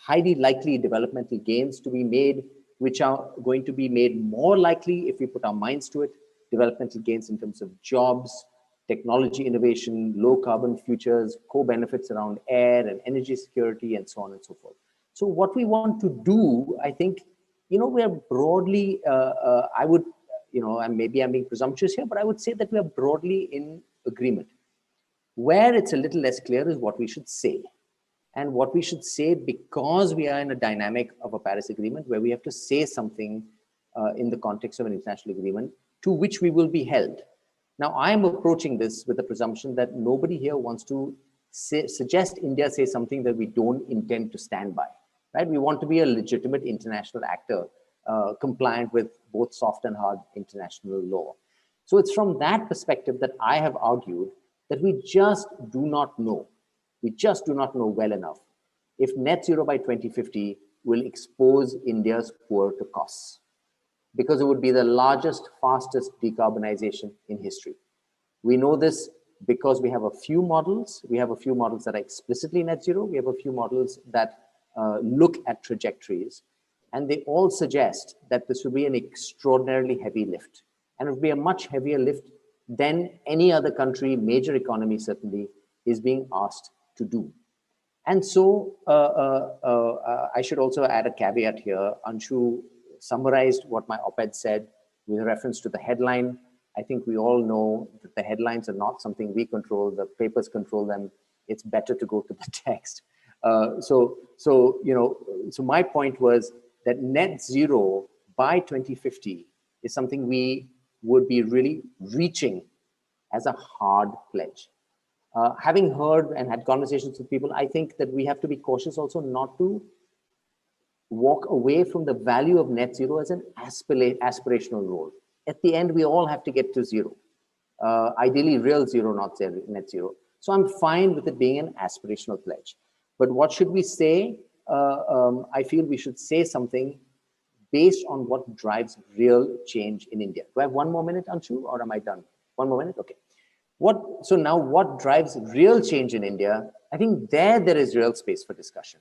highly likely developmental gains to be made, which are going to be made more likely if we put our minds to it. Developmental gains in terms of jobs, technology innovation, low carbon futures, co-benefits around air and energy security, and so on and so forth. So what we want to do, I think, we are broadly, I would, and maybe I'm being presumptuous here, but I would say that we are broadly in agreement. Where it's a little less clear is what we should say. And what we should say, because we are in a dynamic of a Paris Agreement where we have to say something in the context of an international agreement to which we will be held. Now, I'm approaching this with the presumption that nobody here wants to suggest India say something that we don't intend to stand by, right? We want to be a legitimate international actor, compliant with both soft and hard international law. So it's from that perspective that I have argued that we just do not know. We just do not know well enough if net zero by 2050 will expose India's poor to costs, because it would be the largest, fastest decarbonization in history. We know this because we have a few models. We have a few models that are explicitly net zero. We have a few models that look at trajectories, and they all suggest that this would be an extraordinarily heavy lift, and it would be a much heavier lift than any other country, major economy certainly, is being asked to do. And so I should also add a caveat here. Anshu summarized what my op-ed said with reference to the headline. I think we all know that the headlines are not something we control. The papers control them. It's better to go to the text. So my point was that net zero by 2050 is something we would be really reaching as a hard pledge. Having heard and had conversations with people, I think that we have to be cautious also not to walk away from the value of net zero as an aspirational role. At the end, we all have to get to zero. Ideally, real zero, not net zero. So I'm fine with it being an aspirational pledge. But what should we say? I feel we should say something based on what drives real change in India. Do I have one more minute, Anshu, or am I done? One more minute? Okay. So now what drives real change in India? I think there is real space for discussion.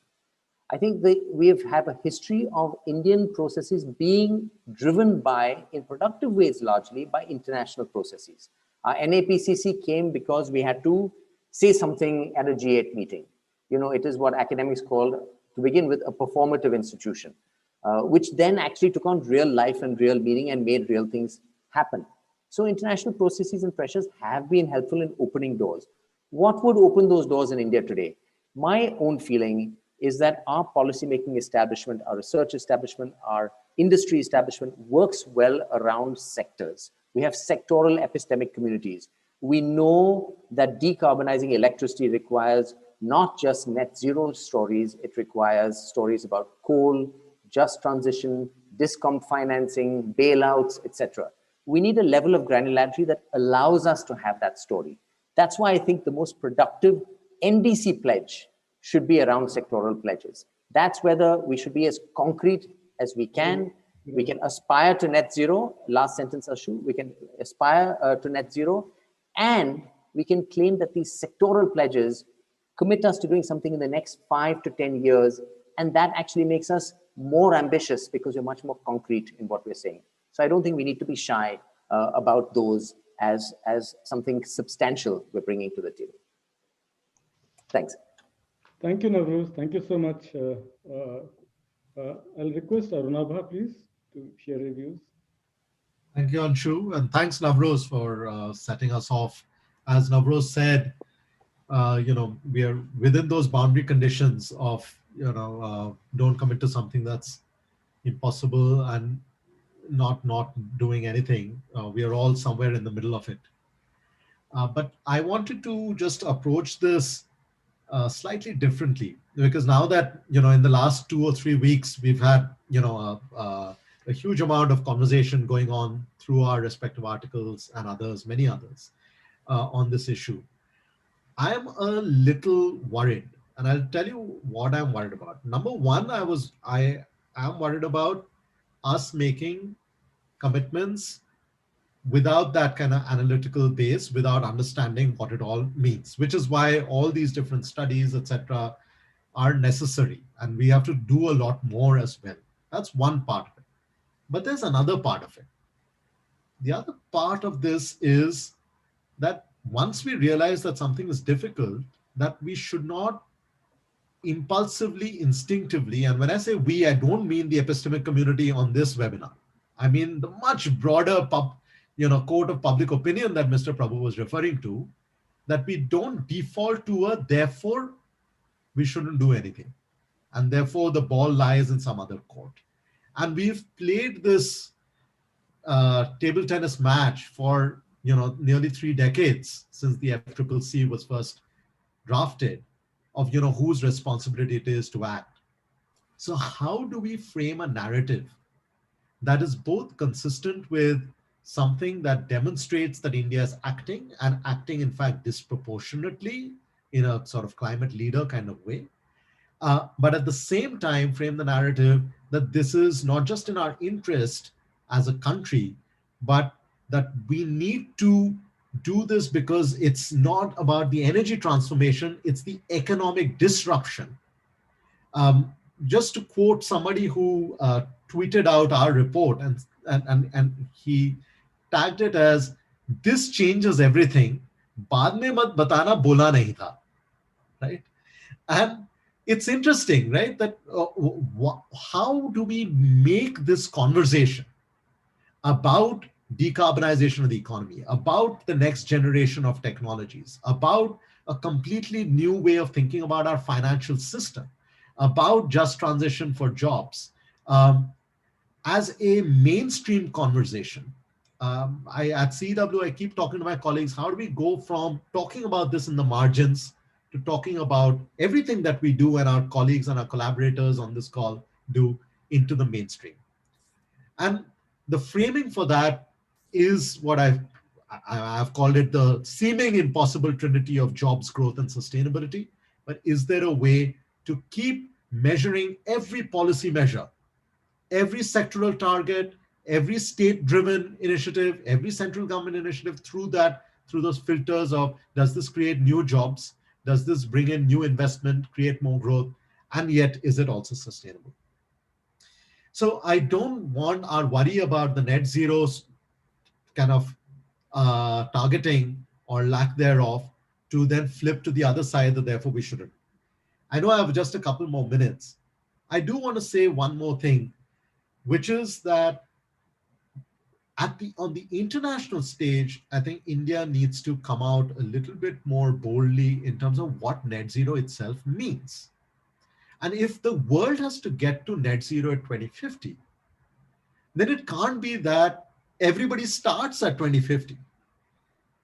I think we have a history of Indian processes being driven by, in productive ways largely, by international processes. NAPCC came because we had to say something at a G8 meeting. It is what academics call, to begin with, a performative institution, which then actually took on real life and real meaning and made real things happen. So international processes and pressures have been helpful in opening doors. What would open those doors in India today? My own feeling is that our policymaking establishment, our research establishment, our industry establishment works well around sectors. We have sectoral epistemic communities. We know that decarbonizing electricity requires not just net zero stories, it requires stories about coal, just transition, discom financing, bailouts, etc. We need a level of granularity that allows us to have that story. That's why I think the most productive NDC pledge should be around sectoral pledges. That's whether we should be as concrete as we can. We can aspire to net zero. Last sentence, Ashu. We can aspire to net zero. And we can claim that these sectoral pledges commit us to doing something in the next 5 to 10 years. And that actually makes us more ambitious because we're much more concrete in what we're saying. So I don't think we need to be shy about those as something substantial we're bringing to the table. Thanks. Thank you, Navroz. Thank you so much. I'll request Arunabha, please, to share your views. Thank you, Anshu, and thanks, Navroz, for setting us off. As Navroz said, we are within those boundary conditions of, don't commit to something that's impossible and not doing anything. We are all somewhere in the middle of it. But I wanted to just approach this slightly differently, because now that, in the last 2 or 3 weeks, we've had, a huge amount of conversation going on through our respective articles and others, many others, on this issue. I am a little worried, and I'll tell you what I'm worried about. Number one, I am worried about us making commitments without that kind of analytical base, without understanding what it all means, which is why all these different studies, etc., are necessary. And we have to do a lot more as well. That's one part of it. But there's another part of it. The other part of this is that once we realize that something is difficult, that we should not impulsively, instinctively, and when I say we, I don't mean the epistemic community on this webinar. I mean the much broader court of public opinion that Mr. Prabhu was referring to, that we don't default to a therefore we shouldn't do anything, and therefore the ball lies in some other court. And we've played this table tennis match for nearly 3 decades since the FCCC was first drafted, of whose responsibility it is to act. So how do we frame a narrative that is both consistent with something that demonstrates that India is acting, and acting in fact disproportionately in a sort of climate leader kind of way, but at the same time frame the narrative that this is not just in our interest as a country, but that we need to do this because it's not about the energy transformation, it's the economic disruption. Just to quote somebody who tweeted out our report, and he tagged it as, "This changes everything. Baad mein mat batana bola nahi tha." Right? And it's interesting, right? That how do we make this conversation about decarbonization of the economy, about the next generation of technologies, about a completely new way of thinking about our financial system, about just transition for jobs, as a mainstream conversation? At CW, I keep talking to my colleagues, how do we go from talking about this in the margins to talking about everything that we do and our colleagues and our collaborators on this call do into the mainstream? And the framing for that is what I've called it the seeming impossible trinity of jobs, growth, and sustainability. But is there a way to keep measuring every policy measure every sectoral target, every state-driven initiative, every central government initiative through those filters of, does this create new jobs? Does this bring in new investment, create more growth? And yet, is it also sustainable? So I don't want our worry about the net zero kind of targeting or lack thereof to then flip to the other side that therefore we shouldn't. I know I have just a couple more minutes. I do want to say one more thing, which is that on the international stage, I think India needs to come out a little bit more boldly in terms of what net zero itself means. And if the world has to get to net zero at 2050, then it can't be that everybody starts at 2050.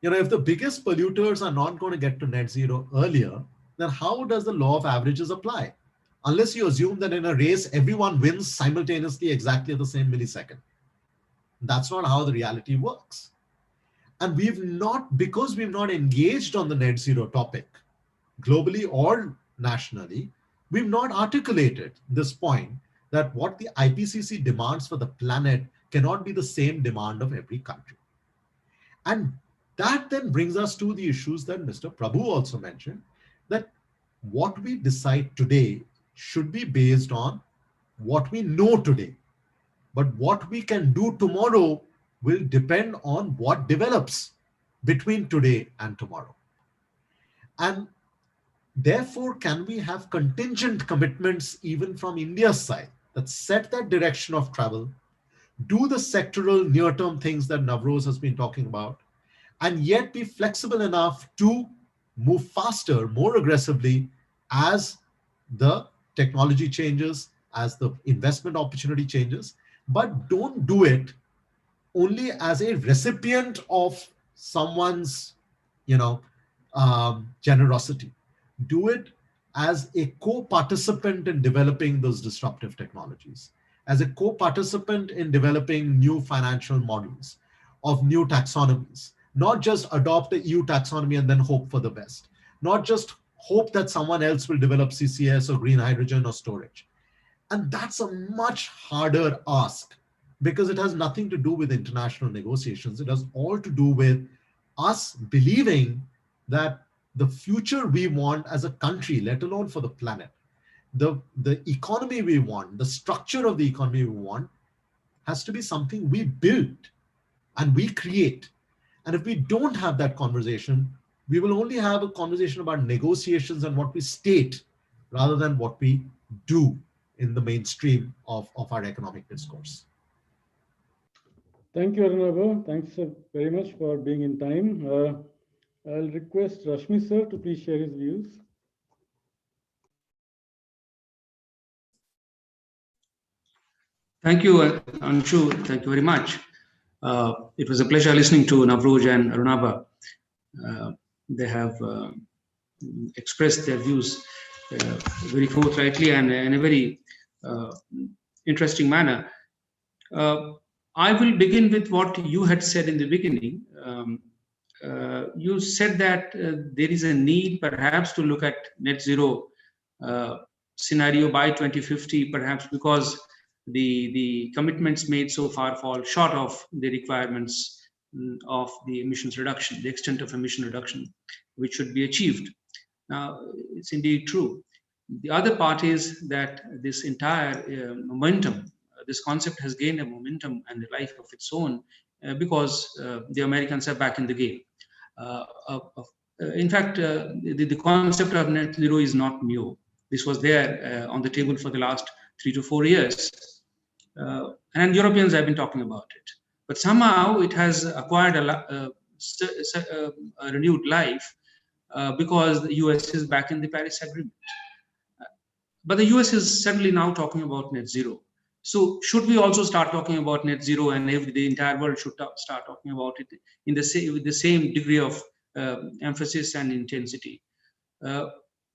If the biggest polluters are not going to get to net zero earlier, then how does the law of averages apply? Unless you assume that in a race, everyone wins simultaneously exactly at the same millisecond. That's not how the reality works. And because we've not engaged on the net zero topic, globally or nationally, we've not articulated this point that what the IPCC demands for the planet cannot be the same demand of every country. And that then brings us to the issues that Mr. Prabhu also mentioned, that what we decide today should be based on what we know today. But what we can do tomorrow will depend on what develops between today and tomorrow. And therefore, can we have contingent commitments even from India's side that set that direction of travel, do the sectoral near-term things that Navroz has been talking about, and yet be flexible enough to move faster, more aggressively as the technology changes, as the investment opportunity changes, but don't do it only as a recipient of someone's, generosity. Do it as a co-participant in developing those disruptive technologies, as a co-participant in developing new financial models of new taxonomies, not just adopt the EU taxonomy and then hope for the best, not just hope that someone else will develop CCS or green hydrogen or storage. And that's a much harder ask because it has nothing to do with international negotiations. It has all to do with us believing that the future we want as a country, let alone for the planet, the economy we want, the structure of the economy we want, has to be something we build and we create. And if we don't have that conversation, we will only have a conversation about negotiations and what we state rather than what we do in the mainstream of our economic discourse. Thank you, Arunabha. Thanks very much for being in time. I'll request Rashmi sir to please share his views. Thank you, Anshu. Thank you very much. It was a pleasure listening to Navroz and Arunabha. They have expressed their views very forthrightly and in a very interesting manner. I will begin with what you had said in the beginning. You said that there is a need perhaps to look at net zero scenario by 2050, perhaps because the commitments made so far fall short of the requirements of the emissions reduction, the extent of emission reduction, which should be achieved. Now, it's indeed true. The other part is that this entire momentum, this concept has gained a momentum and a life of its own because the Americans are back in the game. In fact, the concept of net zero is not new. This was there on the table for the last 3 to 4 years. And Europeans have been talking about it. But somehow it has acquired a renewed life because the US is back in the Paris Agreement. But the US is suddenly now talking about net zero. So should we also start talking about net zero, and the entire world should start talking about it with the same degree of emphasis and intensity?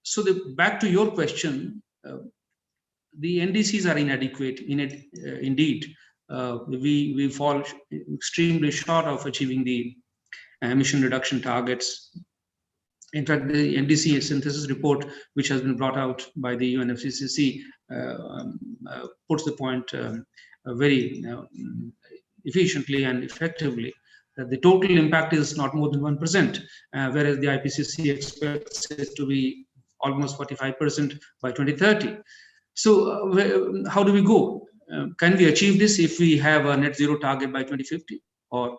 So back to your question, the NDCs are inadequate. Indeed, we fall extremely short of achieving the emission reduction targets. In fact, the NDC synthesis report, which has been brought out by the UNFCCC, puts the point very efficiently and effectively, that the total impact is not more than 1%, whereas the IPCC expects it to be almost 45% by 2030. So how do we go? Can we achieve this if we have a net zero target by 2050? Or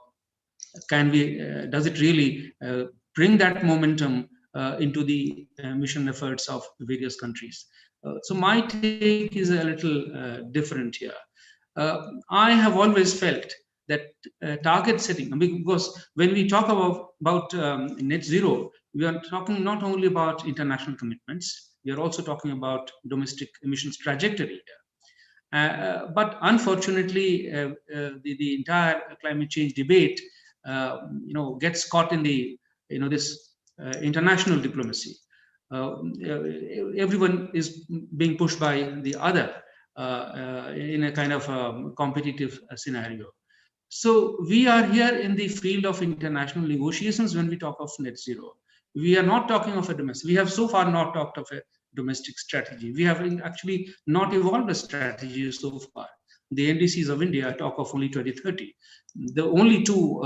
can we, does it really bring that momentum into the emission efforts of various countries? So my take is a little different here. I have always felt that target setting, because when we talk about net zero, we are talking not only about international commitments, we are also talking about domestic emissions trajectory here. But unfortunately, the entire climate change debate, gets caught in the, this international diplomacy. Everyone is being pushed by the other in a kind of competitive scenario. So we are here in the field of international negotiations when we talk of net zero. We are not talking of a domestic. We have so far not talked of a domestic strategy. We have actually not evolved a strategy so far. The NDCs of India talk of only 2030. The only two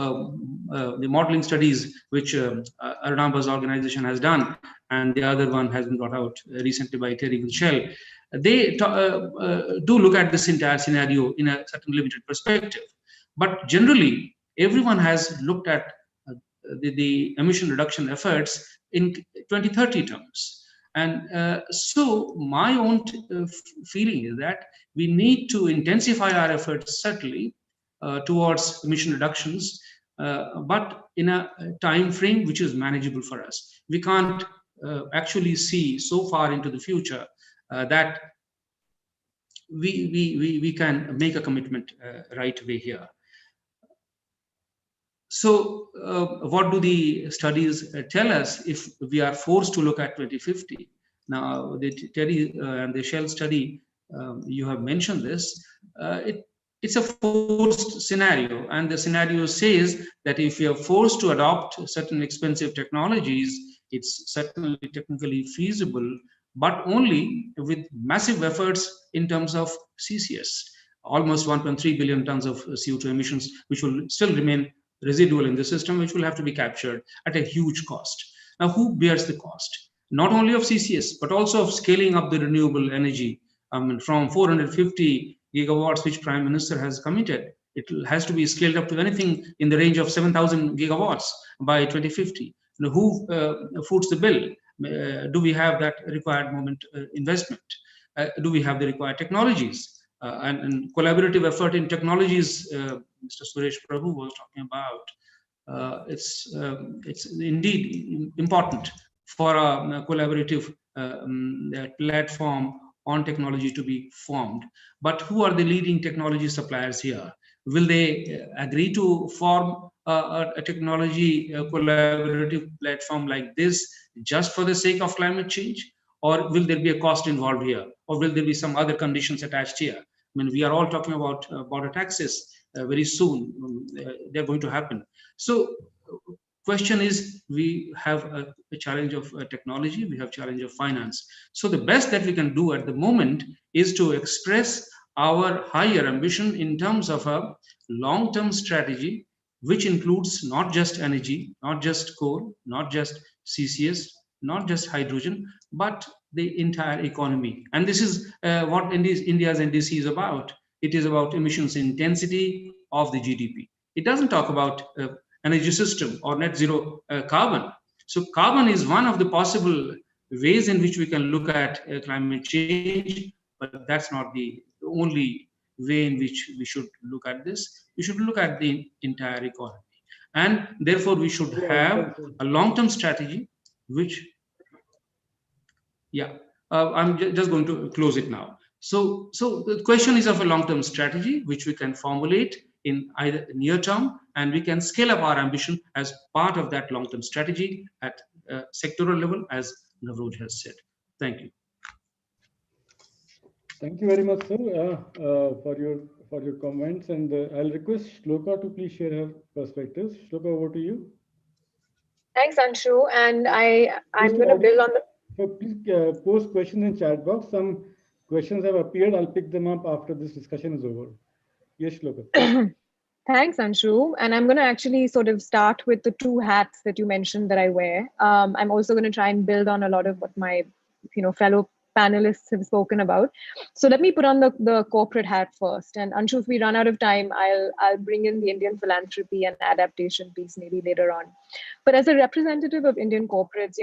the modeling studies which Arunaba's organization has done, and the other one has been brought out recently by Terry Gilshell, they do look at this entire scenario in a certain limited perspective. But generally, everyone has looked at the emission reduction efforts in 2030 terms. And so my own feeling is that we need to intensify our efforts certainly towards emission reductions, but in a time frame which is manageable for us. We can't actually see so far into the future that we can make a commitment right away here. So what do the studies tell us if we are forced to look at 2050? Now, the Terry and the Shell study, you have mentioned this, it's a forced scenario. And the scenario says that if we are forced to adopt certain expensive technologies, it's certainly technically feasible, but only with massive efforts in terms of CCS, almost 1.3 billion tons of CO2 emissions, which will still remain residual in the system, which will have to be captured at a huge cost. Now, who bears the cost? Not only of CCS, but also of scaling up the renewable energy from 450 gigawatts, which Prime Minister has committed. It has to be scaled up to anything in the range of 7,000 gigawatts by 2050. Now, who foots the bill? Do we have that required investment? Do we have the required technologies? And collaborative effort in technologies, Mr. Suresh Prabhu was talking about. It's indeed important for a collaborative platform on technology to be formed. But who are the leading technology suppliers here? Will they agree to form a technology collaborative platform like this just for the sake of climate change? Or will there be a cost involved here? Or will there be some other conditions attached here? I mean, we are all talking about border taxes very soon. They're going to happen. So question is, we have a challenge of technology, we have challenge of finance. So the best that we can do at the moment is to express our higher ambition in terms of a long-term strategy, which includes not just energy, not just coal, not just CCS, not just hydrogen, but the entire economy. And this is what India's NDC is about. It is about emissions intensity of the GDP. It doesn't talk about energy system or net zero carbon. So carbon is one of the possible ways in which we can look at climate change, but that's not the only way in which we should look at this. We should look at the entire economy. And therefore, we should have a long-term strategy, which, I'm just going to close it now. So the question is of a long-term strategy, which we can formulate in either near term, and we can scale up our ambition as part of that long-term strategy at sectoral level, as Navroj has said. Thank you. Thank you very much, sir, for your comments. And I'll request Shloka to please share her perspectives. Shloka, over to you. Thanks, Anshu. And I'm going to build on the. So please post questions in chat box. Some questions have appeared. I'll pick them up after this discussion is over. Yes, Shloka. Thanks, Anshu. And I'm going to actually sort of start with the two hats that you mentioned that I wear. I'm also going to try and build on a lot of what my fellow panelists have spoken about. So let me put on the corporate hat first. And Anshu, if we run out of time, I'll bring in the Indian philanthropy and adaptation piece maybe later on. But as a representative of Indian corporates,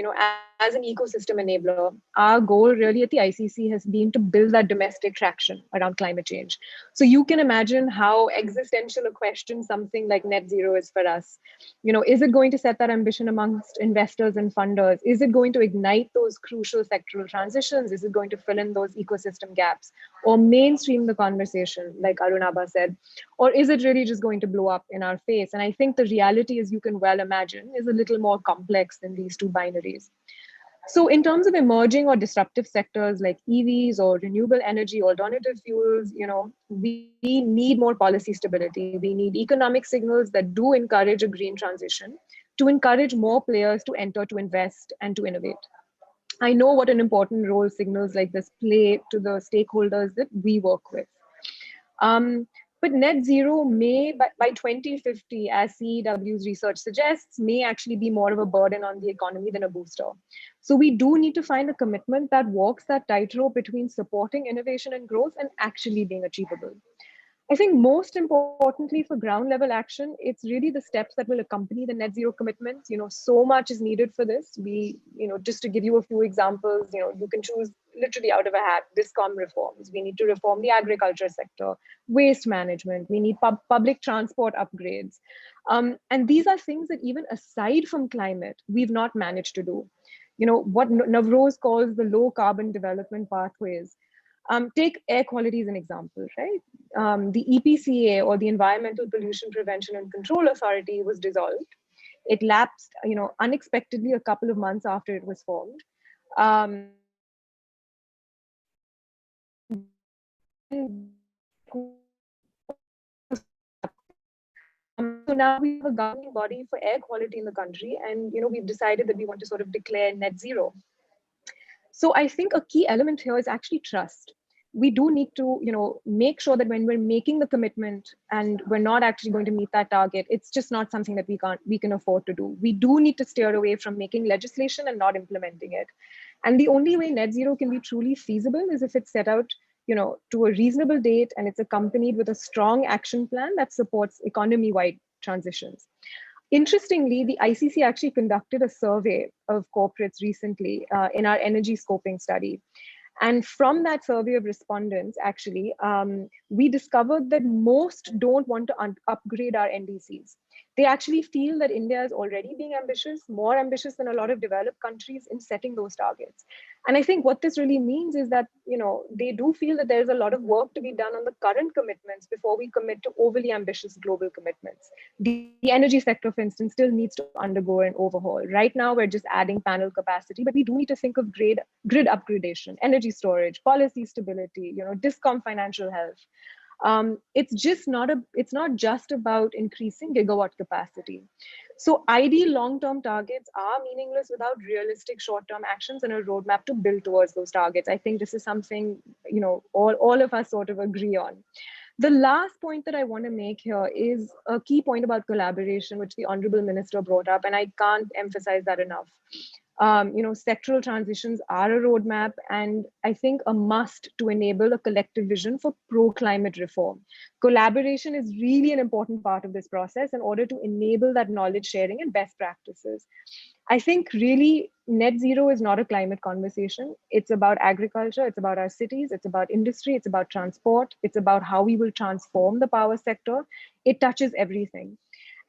as an ecosystem enabler, our goal really at the ICC has been to build that domestic traction around climate change. So you can imagine how existential a question something like net zero is for us. Is it going to set that ambition amongst investors and funders? Is it going to ignite those crucial sectoral transitions? Is it going to fill in those ecosystem gaps or mainstream the conversation, like Arunabha said? Or is it really just going to blow up in our face? And I think the reality, as you can well imagine, is a little more complex than these two binaries. So in terms of emerging or disruptive sectors like EVs or renewable energy, alternative fuels, we need more policy stability. We need economic signals that do encourage a green transition, to encourage more players to enter, to invest, and to innovate. I know what an important role signals like this play to the stakeholders that we work with. But net zero may, by 2050, as CEW's research suggests, may actually be more of a burden on the economy than a booster. So we do need to find a commitment that walks that tightrope between supporting innovation and growth and actually being achievable. I think most importantly for ground level action, it's really the steps that will accompany the net zero commitments. So much is needed for this. Just to give you a few examples, you can choose literally out of a hat, DISCOM reforms. We need to reform the agriculture sector, waste management. We need public transport upgrades. And these are things that even aside from climate, we've not managed to do. What Navroz calls the low carbon development pathways. Take air quality as an example, right? The EPCA, or the Environmental Pollution Prevention and Control Authority, was dissolved. It lapsed, unexpectedly a couple of months after it was formed. So now we have a governing body for air quality in the country, and we've decided that we want to sort of declare net zero. So I think a key element here is actually trust. We do need to, make sure that when we're making the commitment and we're not actually going to meet that target, it's just not something that we can afford to do. We do need to steer away from making legislation and not implementing it. And the only way net zero can be truly feasible is if it's set out, to a reasonable date and it's accompanied with a strong action plan that supports economy-wide transitions. Interestingly, the ICC actually conducted a survey of corporates recently in our energy scoping study. And from that survey of respondents, actually, we discovered that most don't want to upgrade our NDCs. They actually feel that India is already being ambitious, more ambitious than a lot of developed countries in setting those targets. And I think what this really means is that, they do feel that there's a lot of work to be done on the current commitments before we commit to overly ambitious global commitments. The energy sector, for instance, still needs to undergo an overhaul. Right now, we're just adding panel capacity, but we do need to think of grid upgradation, energy storage, policy stability, DISCOM financial health. It's not just about increasing gigawatt capacity. So ideal long-term targets are meaningless without realistic short-term actions and a roadmap to build towards those targets. I think this is something, all of us sort of agree on. The last point that I want to make here is a key point about collaboration, which the Honorable Minister brought up, and I can't emphasize that enough. Sectoral transitions are a roadmap, and I think a must to enable a collective vision for pro-climate reform. Collaboration is really an important part of this process in order to enable that knowledge sharing and best practices. I think really net zero is not a climate conversation. It's about agriculture, it's about our cities, it's about industry, it's about transport, it's about how we will transform the power sector. It touches everything.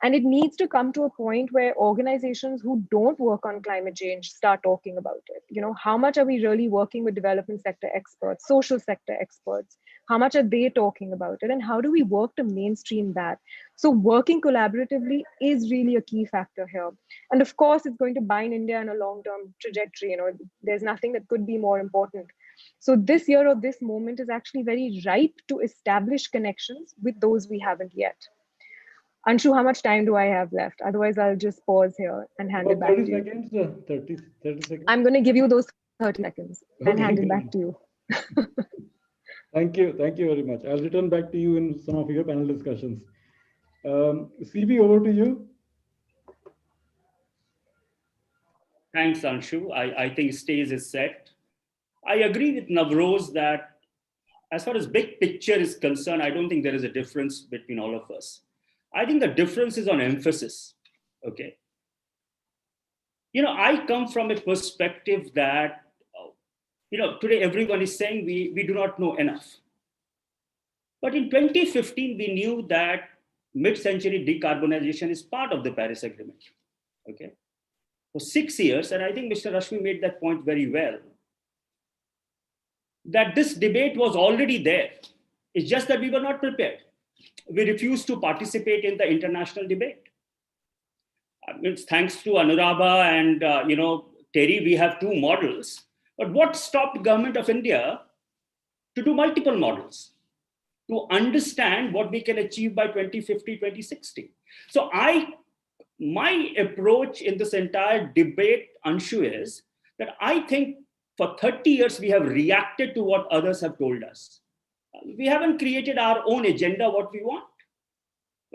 And it needs to come to a point where organizations who don't work on climate change start talking about it. How much are we really working with development sector experts, social sector experts? How much are they talking about it? And how do we work to mainstream that? So working collaboratively is really a key factor here. And of course, it's going to bind India in a long-term trajectory. There's nothing that could be more important. So this year or this moment is actually very ripe to establish connections with those we haven't yet. Anshu, how much time do I have left? Otherwise, I'll just pause here and hand it back to you. 30 seconds. I'm going to give you those 30 seconds and hand it back to you. Thank you very much. I'll return back to you in some of your panel discussions. CB, over to you. Thanks, Anshu. I think stage is set. I agree with Navroz that as far as big picture is concerned, I don't think there is a difference between all of us. I think the difference is on emphasis. Okay. I come from a perspective that, today everyone is saying we do not know enough. But in 2015, we knew that mid-century decarbonization is part of the Paris Agreement. Okay. For 6 years, and I think Mr. Rashmi made that point very well, that this debate was already there. It's just that we were not prepared. We refused to participate in the international debate. Thanks to Anuradha and Terry, we have 2 models. But what stopped government of India to do multiple models, to understand what we can achieve by 2050, 2060? So my approach in this entire debate, Anshu, is that I think for 30 years, we have reacted to what others have told us. We haven't created our own agenda, what we want.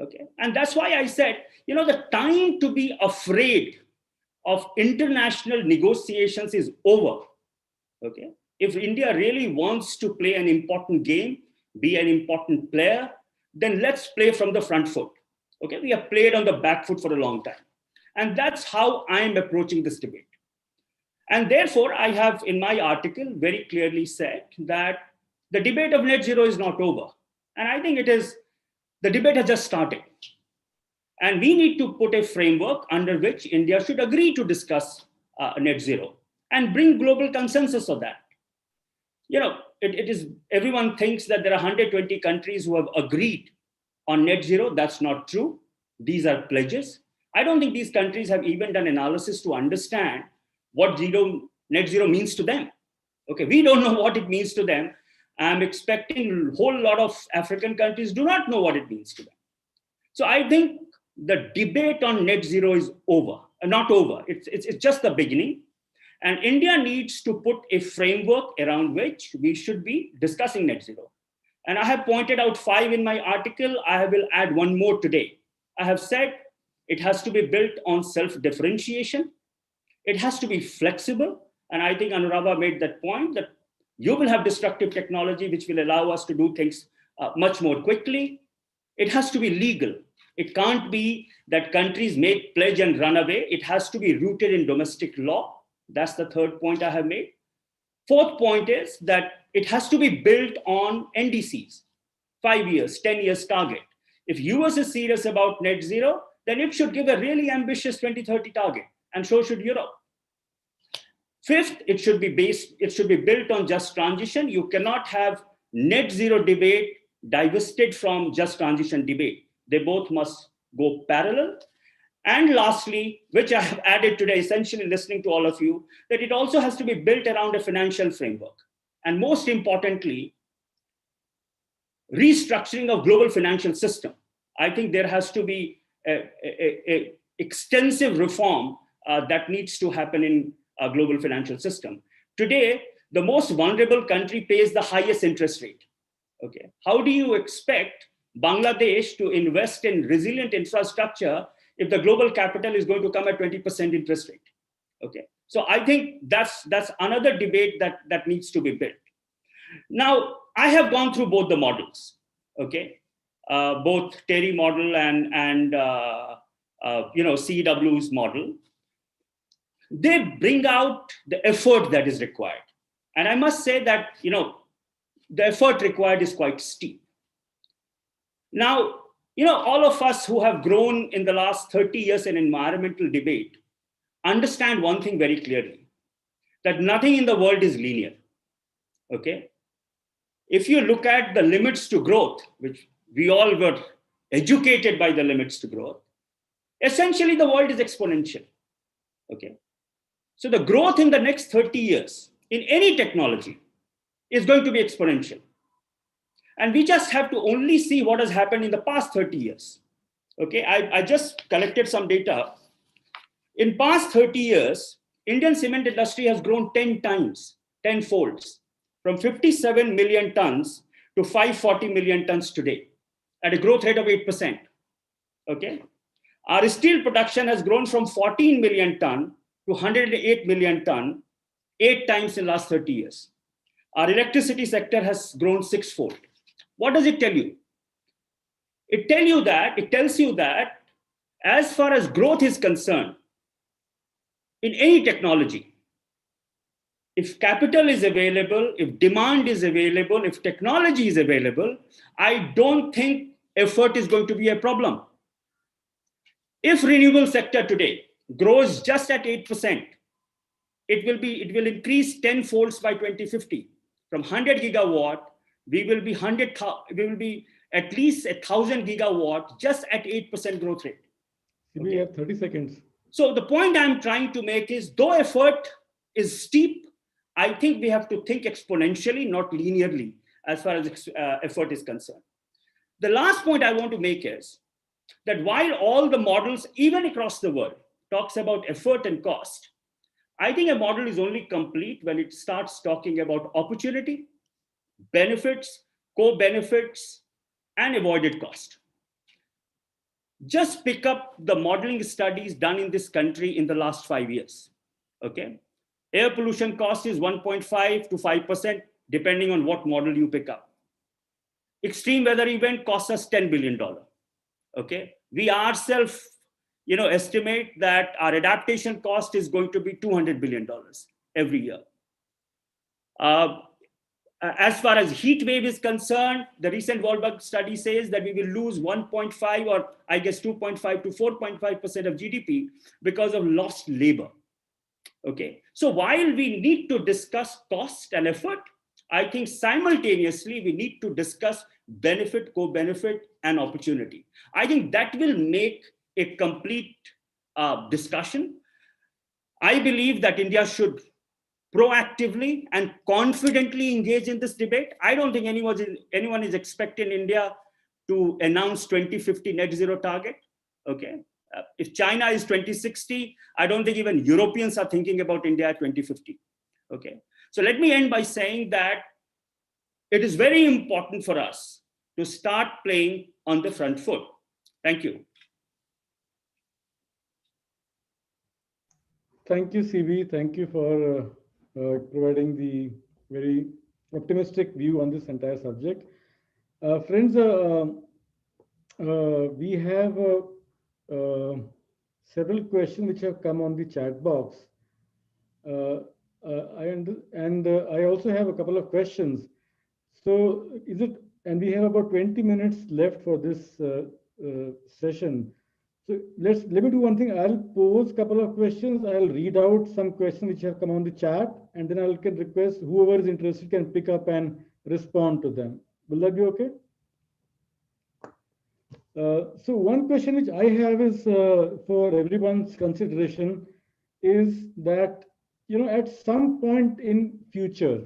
Okay. And that's why I said, the time to be afraid of international negotiations is over. Okay. If India really wants to play an important game, be an important player, then let's play from the front foot. Okay. We have played on the back foot for a long time. And that's how I'm approaching this debate. And therefore, I have in my article very clearly said that the debate of net zero is not over. And I think the debate has just started. And we need to put a framework under which India should agree to discuss net zero and bring global consensus on that. Everyone thinks that there are 120 countries who have agreed on net zero. That's not true. These are pledges. I don't think these countries have even done analysis to understand what net zero means to them. Okay, we don't know what it means to them. I'm expecting a whole lot of African countries do not know what it means to them. So I think the debate on net zero is over, not over. It's just the beginning. And India needs to put a framework around which we should be discussing net zero. And I have pointed out 5 in my article. I will add 1 more today. I have said it has to be built on self-differentiation. It has to be flexible. And I think Anuradha made that point that you will have disruptive technology which will allow us to do things much more quickly. It has to be legal. It can't be that countries make pledge and run away. It has to be rooted in domestic law. That's the 3rd point I have made. 4th point is that it has to be built on NDCs, 5 years, 10 years target. If US is serious about net zero, then it should give a really ambitious 2030 target, and so should Europe. 5th, it should be built on just transition. You cannot have net zero debate divested from just transition debate. They both must go parallel. And lastly, which I have added today, essentially listening to all of you, that it also has to be built around a financial framework. And most importantly, restructuring of global financial system. I think there has to be a extensive reform that needs to happen in a global financial system. Today, the most vulnerable country pays the highest interest rate. Okay, how do you expect Bangladesh to invest in resilient infrastructure if the global capital is going to come at 20% interest rate? Okay, so I think that's another debate that needs to be built. Now, I have gone through both the models. Okay, both Terry model and CW's model. They bring out the effort that is required, and I must say that the effort required is quite steep. Now, all of us who have grown in the last 30 years in environmental debate understand one thing very clearly, that nothing in the world is linear. Okay, if you look at the limits to growth, which we all were educated by the limits to growth, essentially the world is exponential. Okay, so the growth in the next 30 years in any technology is going to be exponential. And we just have to only see what has happened in the past 30 years. Okay, I just collected some data. In past 30 years, Indian cement industry has grown 10 times, 10 folds. from 57 million tons to 540 million tons today at a growth rate of 8%. Okay. Our steel production has grown from 14 million ton to 108 million ton, 8 times in the last 30 years. Our electricity sector has grown 6-fold. What does it tell you? It tells you that as far as growth is concerned, in any technology, if capital is available, if demand is available, if technology is available, I don't think effort is going to be a problem. If renewable sector today grows just at 8%, it will increase 10 folds by 2050. From 100 gigawatt, we will be at least 1,000 gigawatt just at 8% growth rate. We have 30 seconds. So the point I'm trying to make is, though effort is steep, I think we have to think exponentially, not linearly, as far as effort is concerned. The last point I want to make is that while all the models, even across the world, talks about effort and cost, I think a model is only complete when it starts talking about opportunity, benefits, co-benefits, and avoided cost. Just pick up the modeling studies done in this country in the last 5 years. Okay, air pollution cost is 1.5 to 5%, depending on what model you pick up. Extreme weather event costs us $10 billion. Okay, we ourselves, estimate that our adaptation cost is going to be $200 billion every year. As far as heat wave is concerned, the recent World Bank study says that we will lose 1.5 or I guess 2.5 to 4.5% of GDP because of lost labor. Okay, so while we need to discuss cost and effort, I think simultaneously we need to discuss benefit, co-benefit, and opportunity. I think that will make a complete discussion. I believe that India should proactively and confidently engage in this debate. I don't think anyone is expecting India to announce 2050 net zero target. Okay, if China is 2060, I don't think even Europeans are thinking about India at 2050. Okay, so let me end by saying that it is very important for us to start playing on the front foot. Thank you. Thank you, CB. Thank you for providing the very optimistic view on this entire subject. Friends, we have several questions which have come on the chat box. I also have a couple of questions. So and we have about 20 minutes left for this session. So let me do one thing. I'll pose a couple of questions. I'll read out some questions which have come on the chat, and then I can request whoever is interested can pick up and respond to them. Will that be okay? So one question which I have is for everyone's consideration is that, at some point in future,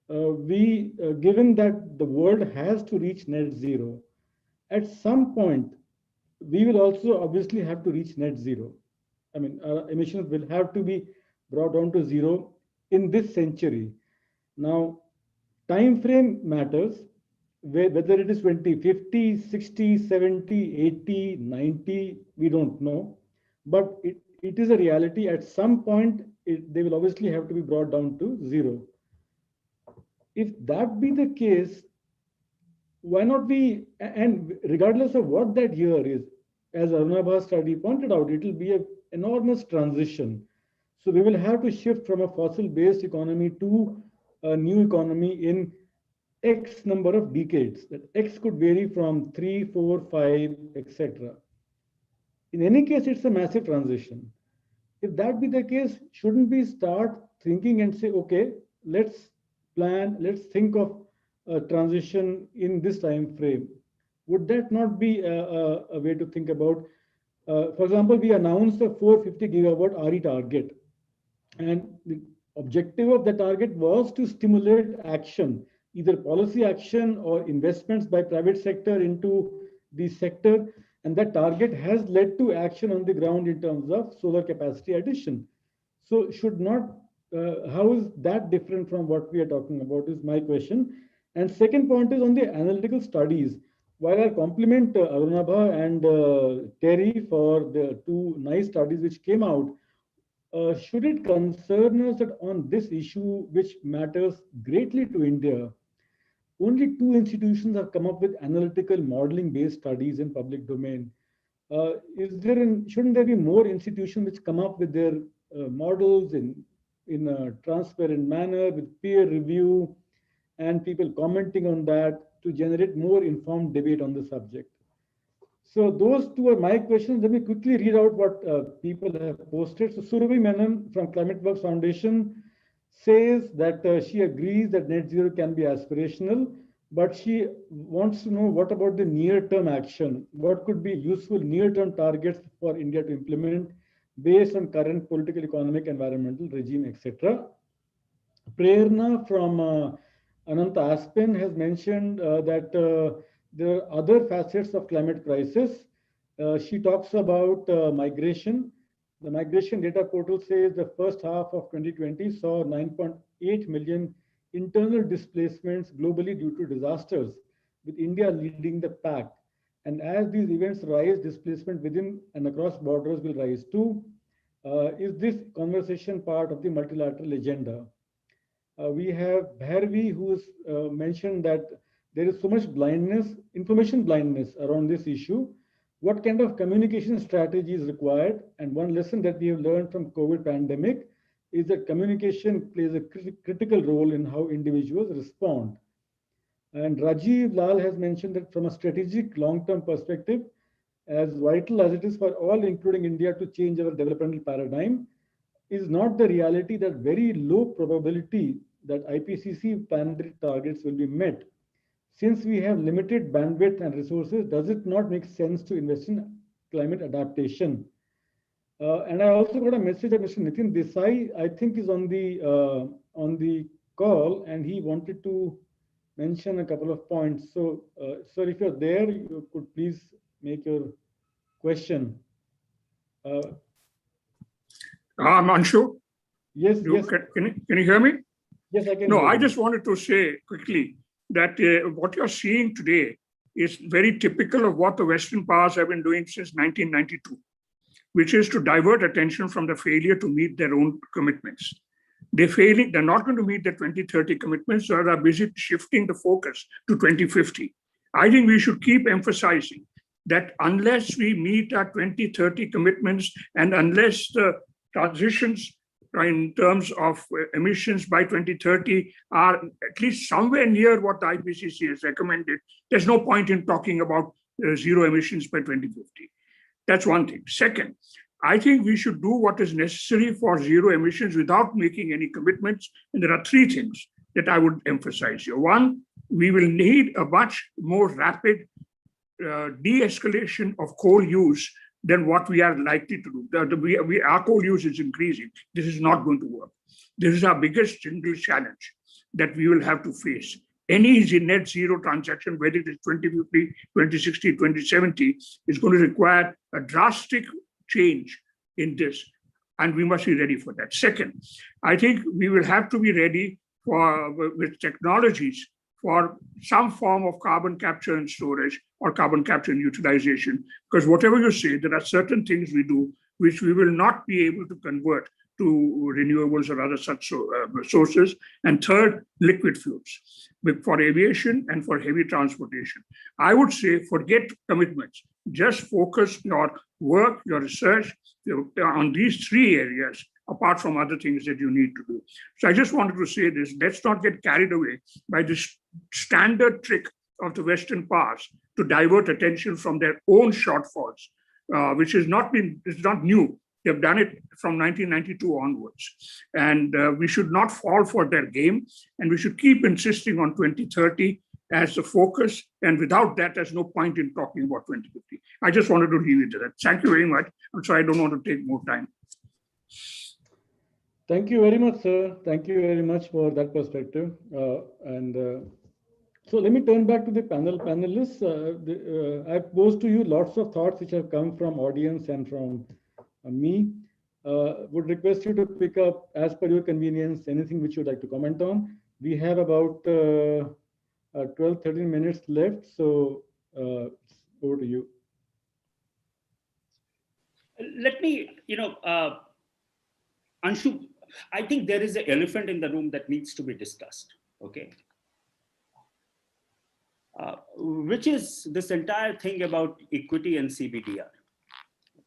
given that the world has to reach net zero, at some point, we will also obviously have to reach net zero. I mean, our emissions will have to be brought down to zero in this century. Now, time frame matters, whether it is 2050, 60, 70, 80, 90, we don't know. But it is a reality. At some point, they will obviously have to be brought down to zero. If that be the case, why not we, and regardless of what that year is, as Arunabha's study pointed out, it will be an enormous transition. So we will have to shift from a fossil-based economy to a new economy in X number of decades. That X could vary from 3, 4, 5, etc. In any case, it's a massive transition. If that be the case, shouldn't we start thinking and say, okay, let's plan, let's think of a transition in this time frame? Would that not be a way to think about? For example, we announced a 450 gigawatt RE target, and the objective of the target was to stimulate action, either policy action or investments by private sector into the sector, and that target has led to action on the ground in terms of solar capacity addition. So should not how is that different from what we are talking about is my question. And second point is on the analytical studies. While I compliment Arunabha and Terry for the two nice studies which came out, should it concern us that on this issue, which matters greatly to India, only two institutions have come up with analytical modeling-based studies in public domain? Shouldn't there be more institutions which come up with their models in a transparent manner with peer review and people commenting on that to generate more informed debate on the subject? So those two are my questions. Let me quickly read out what people have posted. So Surabhi Menon from Climate Works Foundation says that she agrees that net zero can be aspirational, but she wants to know what about the near-term action? What could be useful near-term targets for India to implement based on current political, economic, environmental regime, etc. Prerna from Ananta Aspen has mentioned that there are other facets of climate crisis. She talks about migration. The migration data portal says the first half of 2020 saw 9.8 million internal displacements globally due to disasters, with India leading the pack. And as these events rise, displacement within and across borders will rise too. Is this conversation part of the multilateral agenda? We have Bhairavi, who has mentioned that there is so much blindness, information blindness around this issue. What kind of communication strategy is required? And one lesson that we have learned from COVID pandemic is that communication plays a critical role in how individuals respond. And Rajiv Lal has mentioned that from a strategic long-term perspective, as vital as it is for all, including India, to change our developmental paradigm, is not the reality that very low probability that IPCC planetary targets will be met. Since we have limited bandwidth and resources, does it not make sense to invest in climate adaptation? And I also got a message that Mr. Nitin Desai, I think, is on the call, and he wanted to mention a couple of points. So, sir, if you're there, you could please make your question. Anshu? Yes, yes. Can you hear me? Yes, I can. No, I just wanted to say quickly that what you're seeing today is very typical of what the Western powers have been doing since 1992, which is to divert attention from the failure to meet their own commitments. They're not going to meet their 2030 commitments, so they're busy shifting the focus to 2050. I think we should keep emphasizing that unless we meet our 2030 commitments and unless the transitions in terms of emissions by 2030 are at least somewhere near what the IPCC has recommended, there's no point in talking about zero emissions by 2050. That's one thing. Second, I think we should do what is necessary for zero emissions without making any commitments. And there are three things that I would emphasize here. One, we will need a much more rapid de-escalation of coal use than what we are likely to do. Our coal use is increasing. This is not going to work. This is our biggest single challenge that we will have to face. Any net zero transaction, whether it is 2050, 2060, 2070, is going to require a drastic change in this, and we must be ready for that. Second, I think we will have to be ready with technologies for some form of carbon capture and storage or carbon capture and utilization, because whatever you say, there are certain things we do which we will not be able to convert to renewables or other such sources. And third, liquid fuels for aviation and for heavy transportation. I would say forget commitments, just focus your work, your research on these three areas, apart from other things that you need to do. So I just wanted to say this, let's not get carried away by this standard trick of the Western powers to divert attention from their own shortfalls, which is not new. They've done it from 1992 onwards. And we should not fall for their game. And we should keep insisting on 2030 as the focus. And without that, there's no point in talking about 2050. I just wanted to leave it to that. Thank you very much. I'm sorry, I don't want to take more time. Thank you very much, sir. Thank you very much for that perspective. So let me turn back to the panelists. I've posed to you lots of thoughts which have come from audience and from me. Would request you to pick up, as per your convenience, anything which you'd like to comment on. We have about 12, 13 minutes left, so over to you. Let me, Anshu, I think there is an elephant in the room that needs to be discussed, okay? Which is this entire thing about equity and CBDR.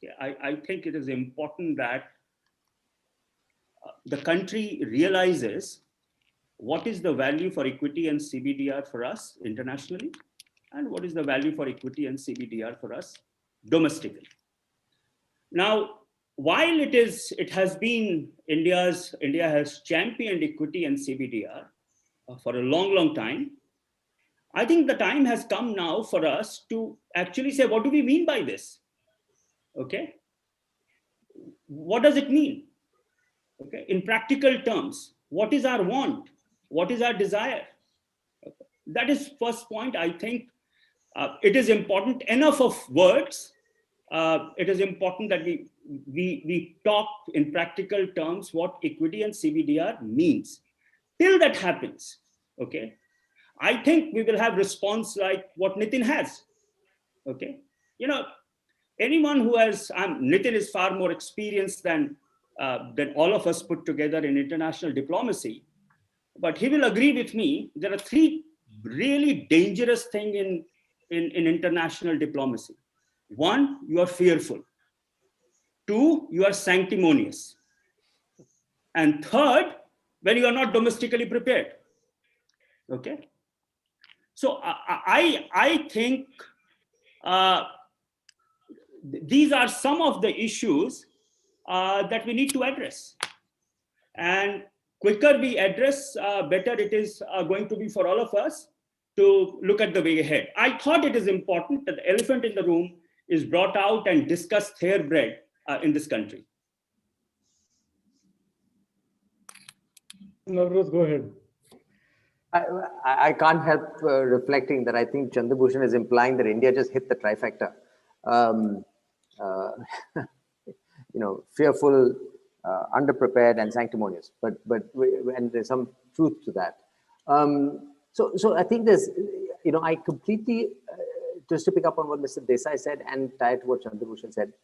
Okay, I think it is important that the country realizes what is the value for equity and CBDR for us internationally, and what is the value for equity and CBDR for us domestically. Now, while it has been India has championed equity and CBDR for a long, long time, I think the time has come now for us to actually say, what do we mean by this? Okay. What does it mean? Okay. In practical terms, what is our want? What is our desire? Okay. That is first point. I think it is important enough of words. It is important that we talk in practical terms what equity and CBDR means. Till that happens, okay, I think we will have response like what Nitin has. Okay, anyone who has, Nitin is far more experienced than all of us put together in international diplomacy, but he will agree with me. There are three really dangerous things in international diplomacy. One, you are fearful. Two, you are sanctimonious. And third, when you are not domestically prepared. Okay. So I think these are some of the issues that we need to address. And quicker we address, better it is going to be for all of us to look at the way ahead. I thought it is important that the elephant in the room is brought out and discussed thoroughbred in this country. Navroz, go ahead. I can't help reflecting that I think Chandrabhushan is implying that India just hit the trifecta. Fearful, underprepared, and sanctimonious. And there's some truth to that. So I think there's, I completely, just to pick up on what Mr. Desai said and tie it to what Chandrabhushan said,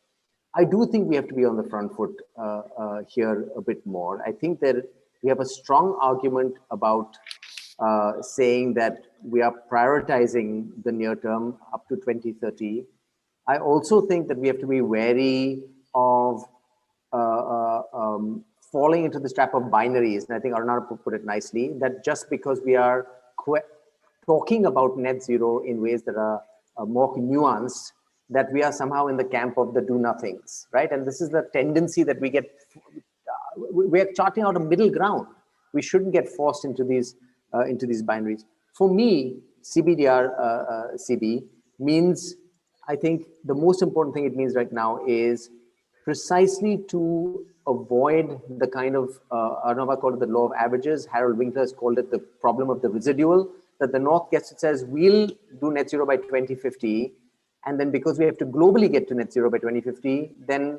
I do think we have to be on the front foot here a bit more. I think that we have a strong argument about saying that we are prioritizing the near term up to 2030. I also think that we have to be wary of falling into this trap of binaries. And I think Arunabha put it nicely, that just because we are talking about net zero in ways that are more nuanced, that we are somehow in the camp of the do-nothings, right? And this is the tendency that we get. We're charting out a middle ground. We shouldn't get forced into these binaries. For me, CBDR, CB means, I think the most important thing it means right now is precisely to avoid the kind of, Arunabha called it the law of averages. Harold Winkler has called it the problem of the residual, that the North gets, it says, we'll do net zero by 2050. And then because we have to globally get to net zero by 2050, then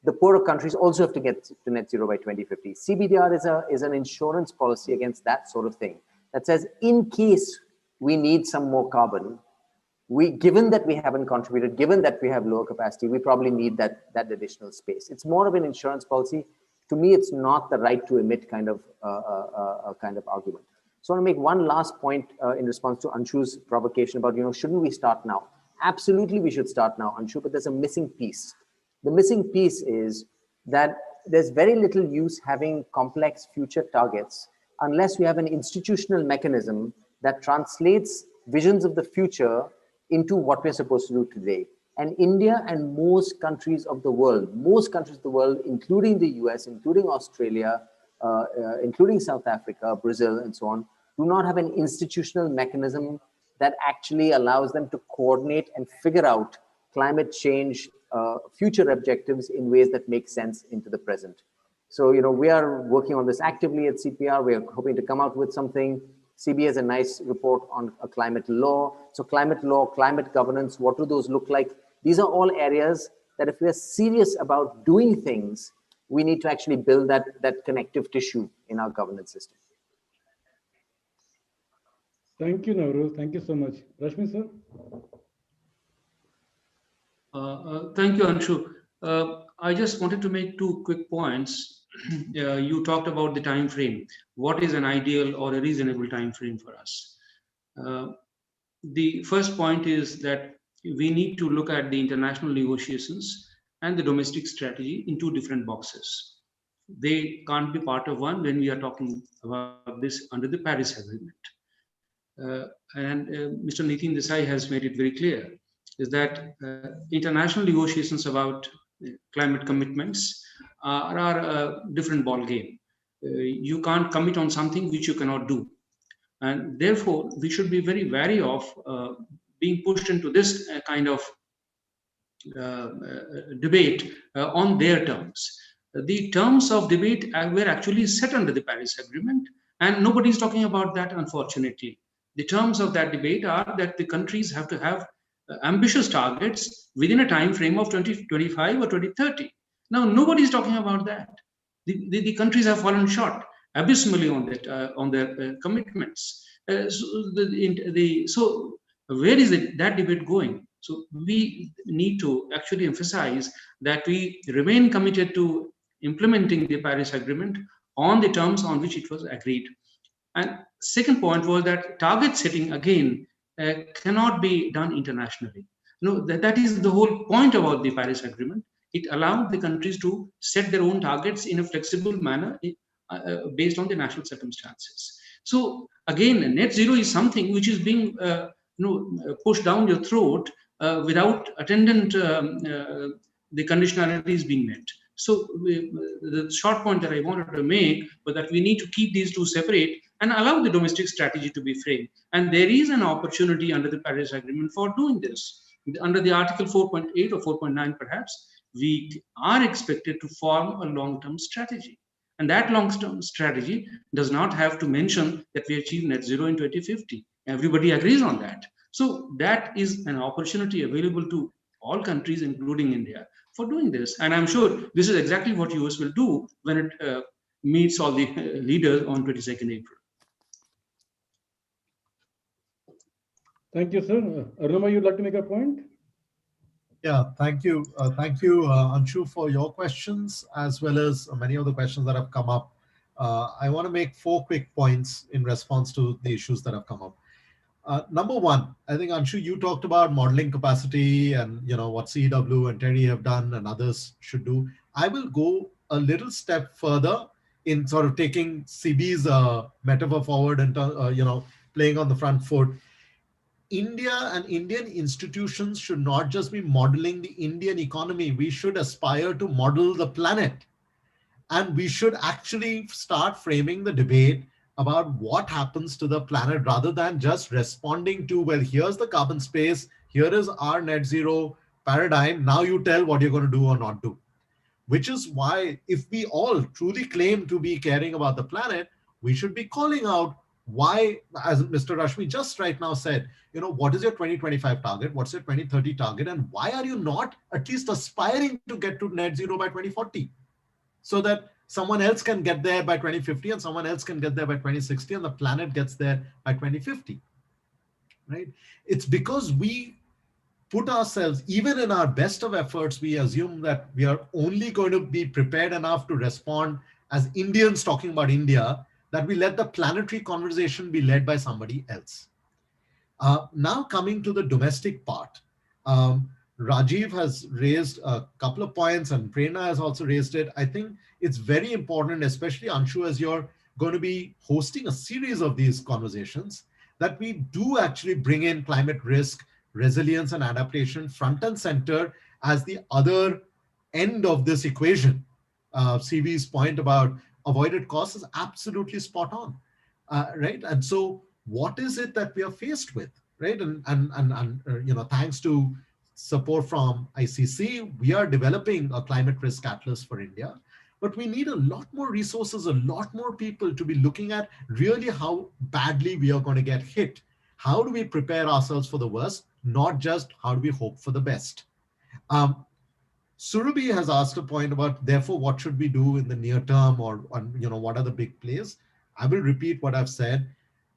the poorer countries also have to get to net zero by 2050. CBDR is an insurance policy against that sort of thing that says, in case we need some more carbon, given that we haven't contributed, given that we have lower capacity, we probably need that additional space. It's more of an insurance policy. To me, it's not the right to emit kind of argument. So I want to make one last point in response to Anshu's provocation about, shouldn't we start now? Absolutely, we should start now, Anshu, but there's a missing piece. The missing piece is that there's very little use having complex future targets unless we have an institutional mechanism that translates visions of the future into what we're supposed to do today. And India and most countries of the world, including the US, including Australia, including South Africa, Brazil, and so on, do not have an institutional mechanism that actually allows them to coordinate and figure out climate change future objectives in ways that make sense into the present. So, we are working on this actively at CPR. We are hoping to come out with something. CB has a nice report on a climate law. So climate law, climate governance, what do those look like? These are all areas that if we are serious about doing things we need to actually build that connective tissue in our governance system. Thank you, Navroz. Thank you so much. Rashmi, sir? Thank you, Anshu. I just wanted to make two quick points. You talked about the time frame. What is an ideal or a reasonable time frame for us? The first point is that we need to look at the international negotiations and the domestic strategy in two different boxes. They can't be part of one when we are talking about this under the Paris Agreement. Mr. Nitin Desai has made it very clear, is that international negotiations about climate commitments are a different ball game. You can't commit on something which you cannot do. And therefore, we should be very wary of being pushed into this kind of debate on their terms. The terms of debate were actually set under the Paris Agreement, and nobody is talking about that, unfortunately. The terms of that debate are that the countries have to have ambitious targets within a time frame of 2025 or 2030. Now, nobody is talking about that. The countries have fallen short abysmally on that on their commitments. So where is that debate going? So we need to actually emphasize that we remain committed to implementing the Paris Agreement on the terms on which it was agreed. And second point was that target setting again cannot be done internationally. No, that is the whole point about the Paris Agreement. It allowed the countries to set their own targets in a flexible manner based on the national circumstances. So again, net zero is something which is being pushed down your throat without attendant the conditionality is being met. So the short point that I wanted to make was that we need to keep these two separate and allow the domestic strategy to be framed. And there is an opportunity under the Paris Agreement for doing this. Under the Article 4.8 or 4.9 perhaps, we are expected to form a long-term strategy. And that long-term strategy does not have to mention that we achieve net zero in 2050. Everybody agrees on that. So that is an opportunity available to all countries, including India, for doing this. And I'm sure this is exactly what US will do when it meets all the leaders on 22nd April. Thank you, sir. Arunabha, you'd like to make a point? Yeah, thank you. Thank you, Anshu, for your questions, as well as many of the questions that have come up. I want to make 4 quick points in response to the issues that have come up. Number one, I think, Anshu, you talked about modeling capacity and what CEW and Terry have done and others should do. I will go a little step further in sort of taking CB's metaphor forward and playing on the front foot. India and Indian institutions should not just be modeling the Indian economy. We should aspire to model the planet. And we should actually start framing the debate about what happens to the planet rather than just responding to, well, here's the carbon space, here is our net zero paradigm, now you tell what you're going to do or not do. Which is why if we all truly claim to be caring about the planet, we should be calling out why, as Mr. Rashmi just right now said, what is your 2025 target? What's your 2030 target? And why are you not at least aspiring to get to net zero by 2040? So that someone else can get there by 2050 and someone else can get there by 2060 and the planet gets there by 2050, right? It's because we put ourselves, even in our best of efforts, we assume that we are only going to be prepared enough to respond as Indians talking about India, that we let the planetary conversation be led by somebody else. Now coming to the domestic part, Rajiv has raised a couple of points and Prerna has also raised it. I think it's very important, especially Anshu, as you're going to be hosting a series of these conversations, that we do actually bring in climate risk, resilience and adaptation front and center as the other end of this equation. CV's point about avoided costs is absolutely spot on, right? And so what is it that we are faced with, right? And thanks to support from ICC, we are developing a climate risk atlas for India, but we need a lot more resources, a lot more people to be looking at really how badly we are going to get hit. How do we prepare ourselves for the worst, not just how do we hope for the best? Surabhi has asked a point about, therefore, what should we do in the near term, or what are the big plays? I will repeat what I've said.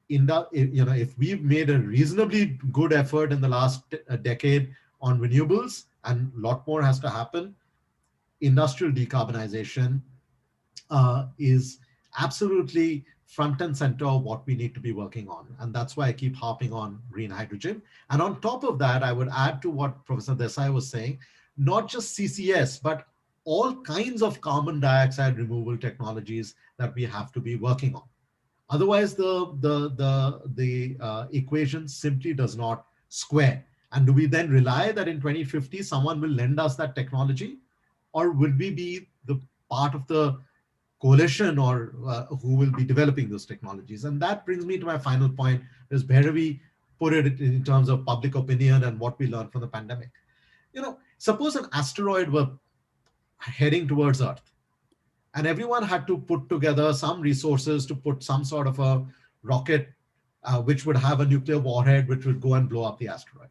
If we've made a reasonably good effort in the last decade on renewables, and a lot more has to happen, industrial decarbonization is absolutely front and center of what we need to be working on. And that's why I keep harping on green hydrogen. And on top of that, I would add to what Professor Desai was saying, not just CCS, but all kinds of carbon dioxide removal technologies that we have to be working on. Otherwise, the equation simply does not square. And do we then rely that in 2050 someone will lend us that technology, or will we be the part of the coalition or who will be developing those technologies? And that brings me to my final point, is where do we put it in terms of public opinion and what we learned from the pandemic? Suppose an asteroid were heading towards Earth, and everyone had to put together some resources to put some sort of a rocket which would have a nuclear warhead, which would go and blow up the asteroid,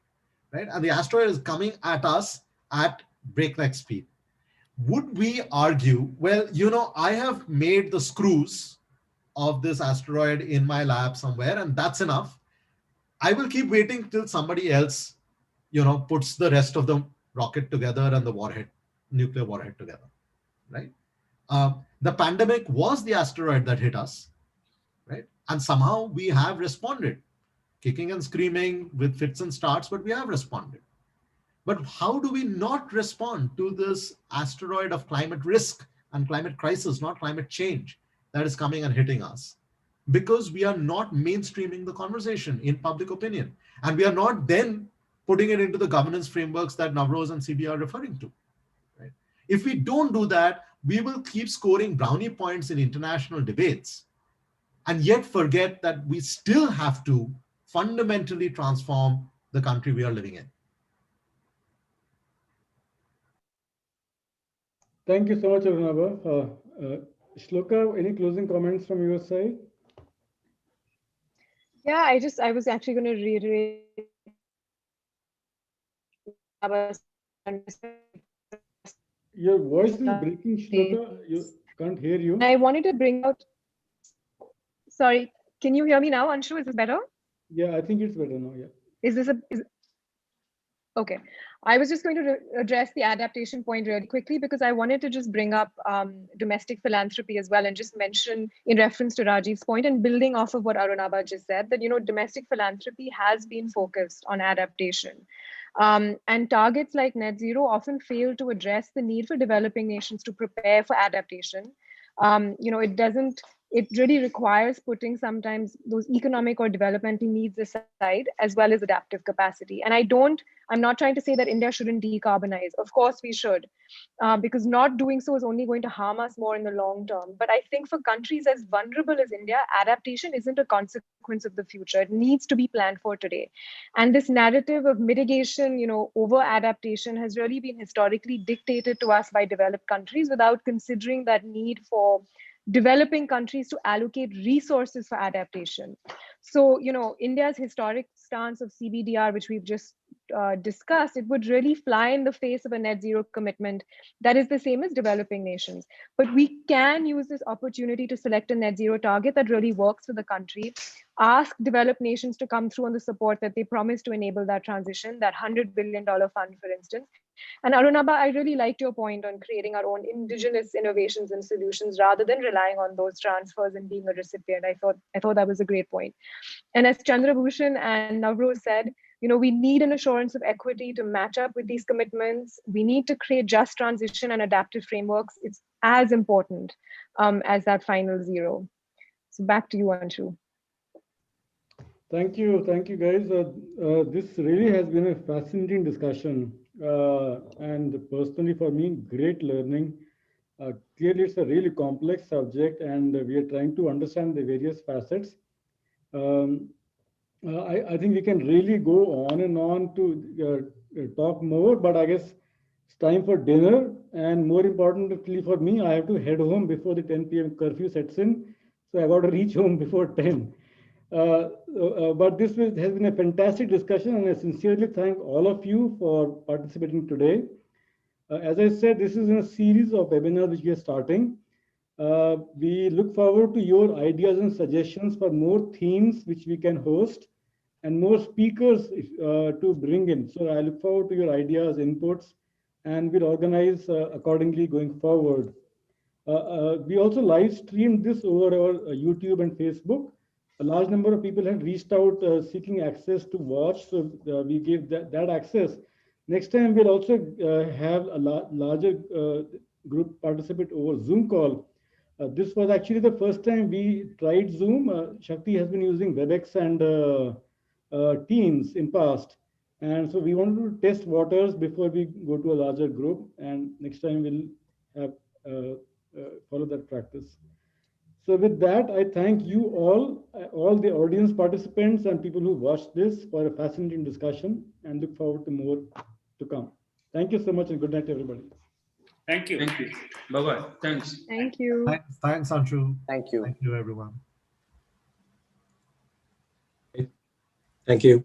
right? And the asteroid is coming at us at breakneck speed. Would we argue, well, I have made the screws of this asteroid in my lab somewhere, and that's enough. I will keep waiting till somebody else, puts the rest of the rocket together and the nuclear warhead together, right? The pandemic was the asteroid that hit us, right? And somehow we have responded, kicking and screaming with fits and starts, but we have responded. But how do we not respond to this asteroid of climate risk and climate crisis, not climate change, that is coming and hitting us? Because we are not mainstreaming the conversation in public opinion. And we are not then putting it into the governance frameworks that Navroz and CB are referring to. Right? If we don't do that, we will keep scoring brownie points in international debates and yet forget that we still have to fundamentally transform the country we are living in. Thank you so much, Arunabha. Shloka, any closing comments from your side? Yeah, I was actually going to reiterate Your voice is breaking, Shloka. You can't hear you. I wanted to bring out. Sorry, can you hear me now, Anshu? Is this better? Yeah, I think it's better now. Yeah. Is this okay? I was just going to address the adaptation point really quickly, because I wanted to just bring up domestic philanthropy as well, and just mention in reference to Rajiv's point and building off of what Arunabha just said, that domestic philanthropy has been focused on adaptation. And targets like net zero often fail to address the need for developing nations to prepare for adaptation. It really requires putting sometimes those economic or developmental needs aside, as well as adaptive capacity. And I'm not trying to say that India shouldn't decarbonize. Of course we should, because not doing so is only going to harm us more in the long term. But I think for countries as vulnerable as India, adaptation isn't a consequence of the future. It needs to be planned for today. And this narrative of mitigation, over adaptation has really been historically dictated to us by developed countries without considering that need for developing countries to allocate resources for adaptation. So, India's historic stance of CBDR, which we've just discussed, it would really fly in the face of a net zero commitment that is the same as developing nations. But we can use this opportunity to select a net zero target that really works for the country, ask developed nations to come through on the support that they promised to enable that transition, that $100 billion fund, for instance. And Arunabha, I really liked your point on creating our own indigenous innovations and solutions rather than relying on those transfers and being a recipient. I thought that was a great point. And as Chandrabhushan and Navroz said, we need an assurance of equity to match up with these commitments. We need to create just transition and adaptive frameworks. It's as important as that final zero. So back to you, Anshu. Thank you, guys. This really has been a fascinating discussion, and personally for me, great learning. Clearly, it's a really complex subject, and we are trying to understand the various facets. I think we can really go on and on to talk more, but I guess it's time for dinner, and more importantly for me, I have to head home before the 10 p.m. curfew sets in, so I got to reach home before 10. But this has been a fantastic discussion, and I sincerely thank all of you for participating today. As I said, this is in a series of webinars which we are starting. We look forward to your ideas and suggestions for more themes which we can host and more speakers to bring in. So I look forward to your ideas, inputs, and we'll organize accordingly going forward. We also live streamed this over our YouTube and Facebook. A large number of people had reached out seeking access to watch, so we gave that access. Next time, we'll also have a larger group participate over Zoom call. This was actually the first time we tried Zoom. Shakti has been using WebEx and Teams in past. And so we wanted to test waters before we go to a larger group. And next time we'll have follow that practice. So with that, I thank you all the audience participants and people who watched this for a fascinating discussion and look forward to more to come. Thank you so much and good night, everybody. Thank you. Thank you. Bye-bye. Thanks. Thank you. Thanks, Anshu. Thank you. Thank you, everyone. Thank you.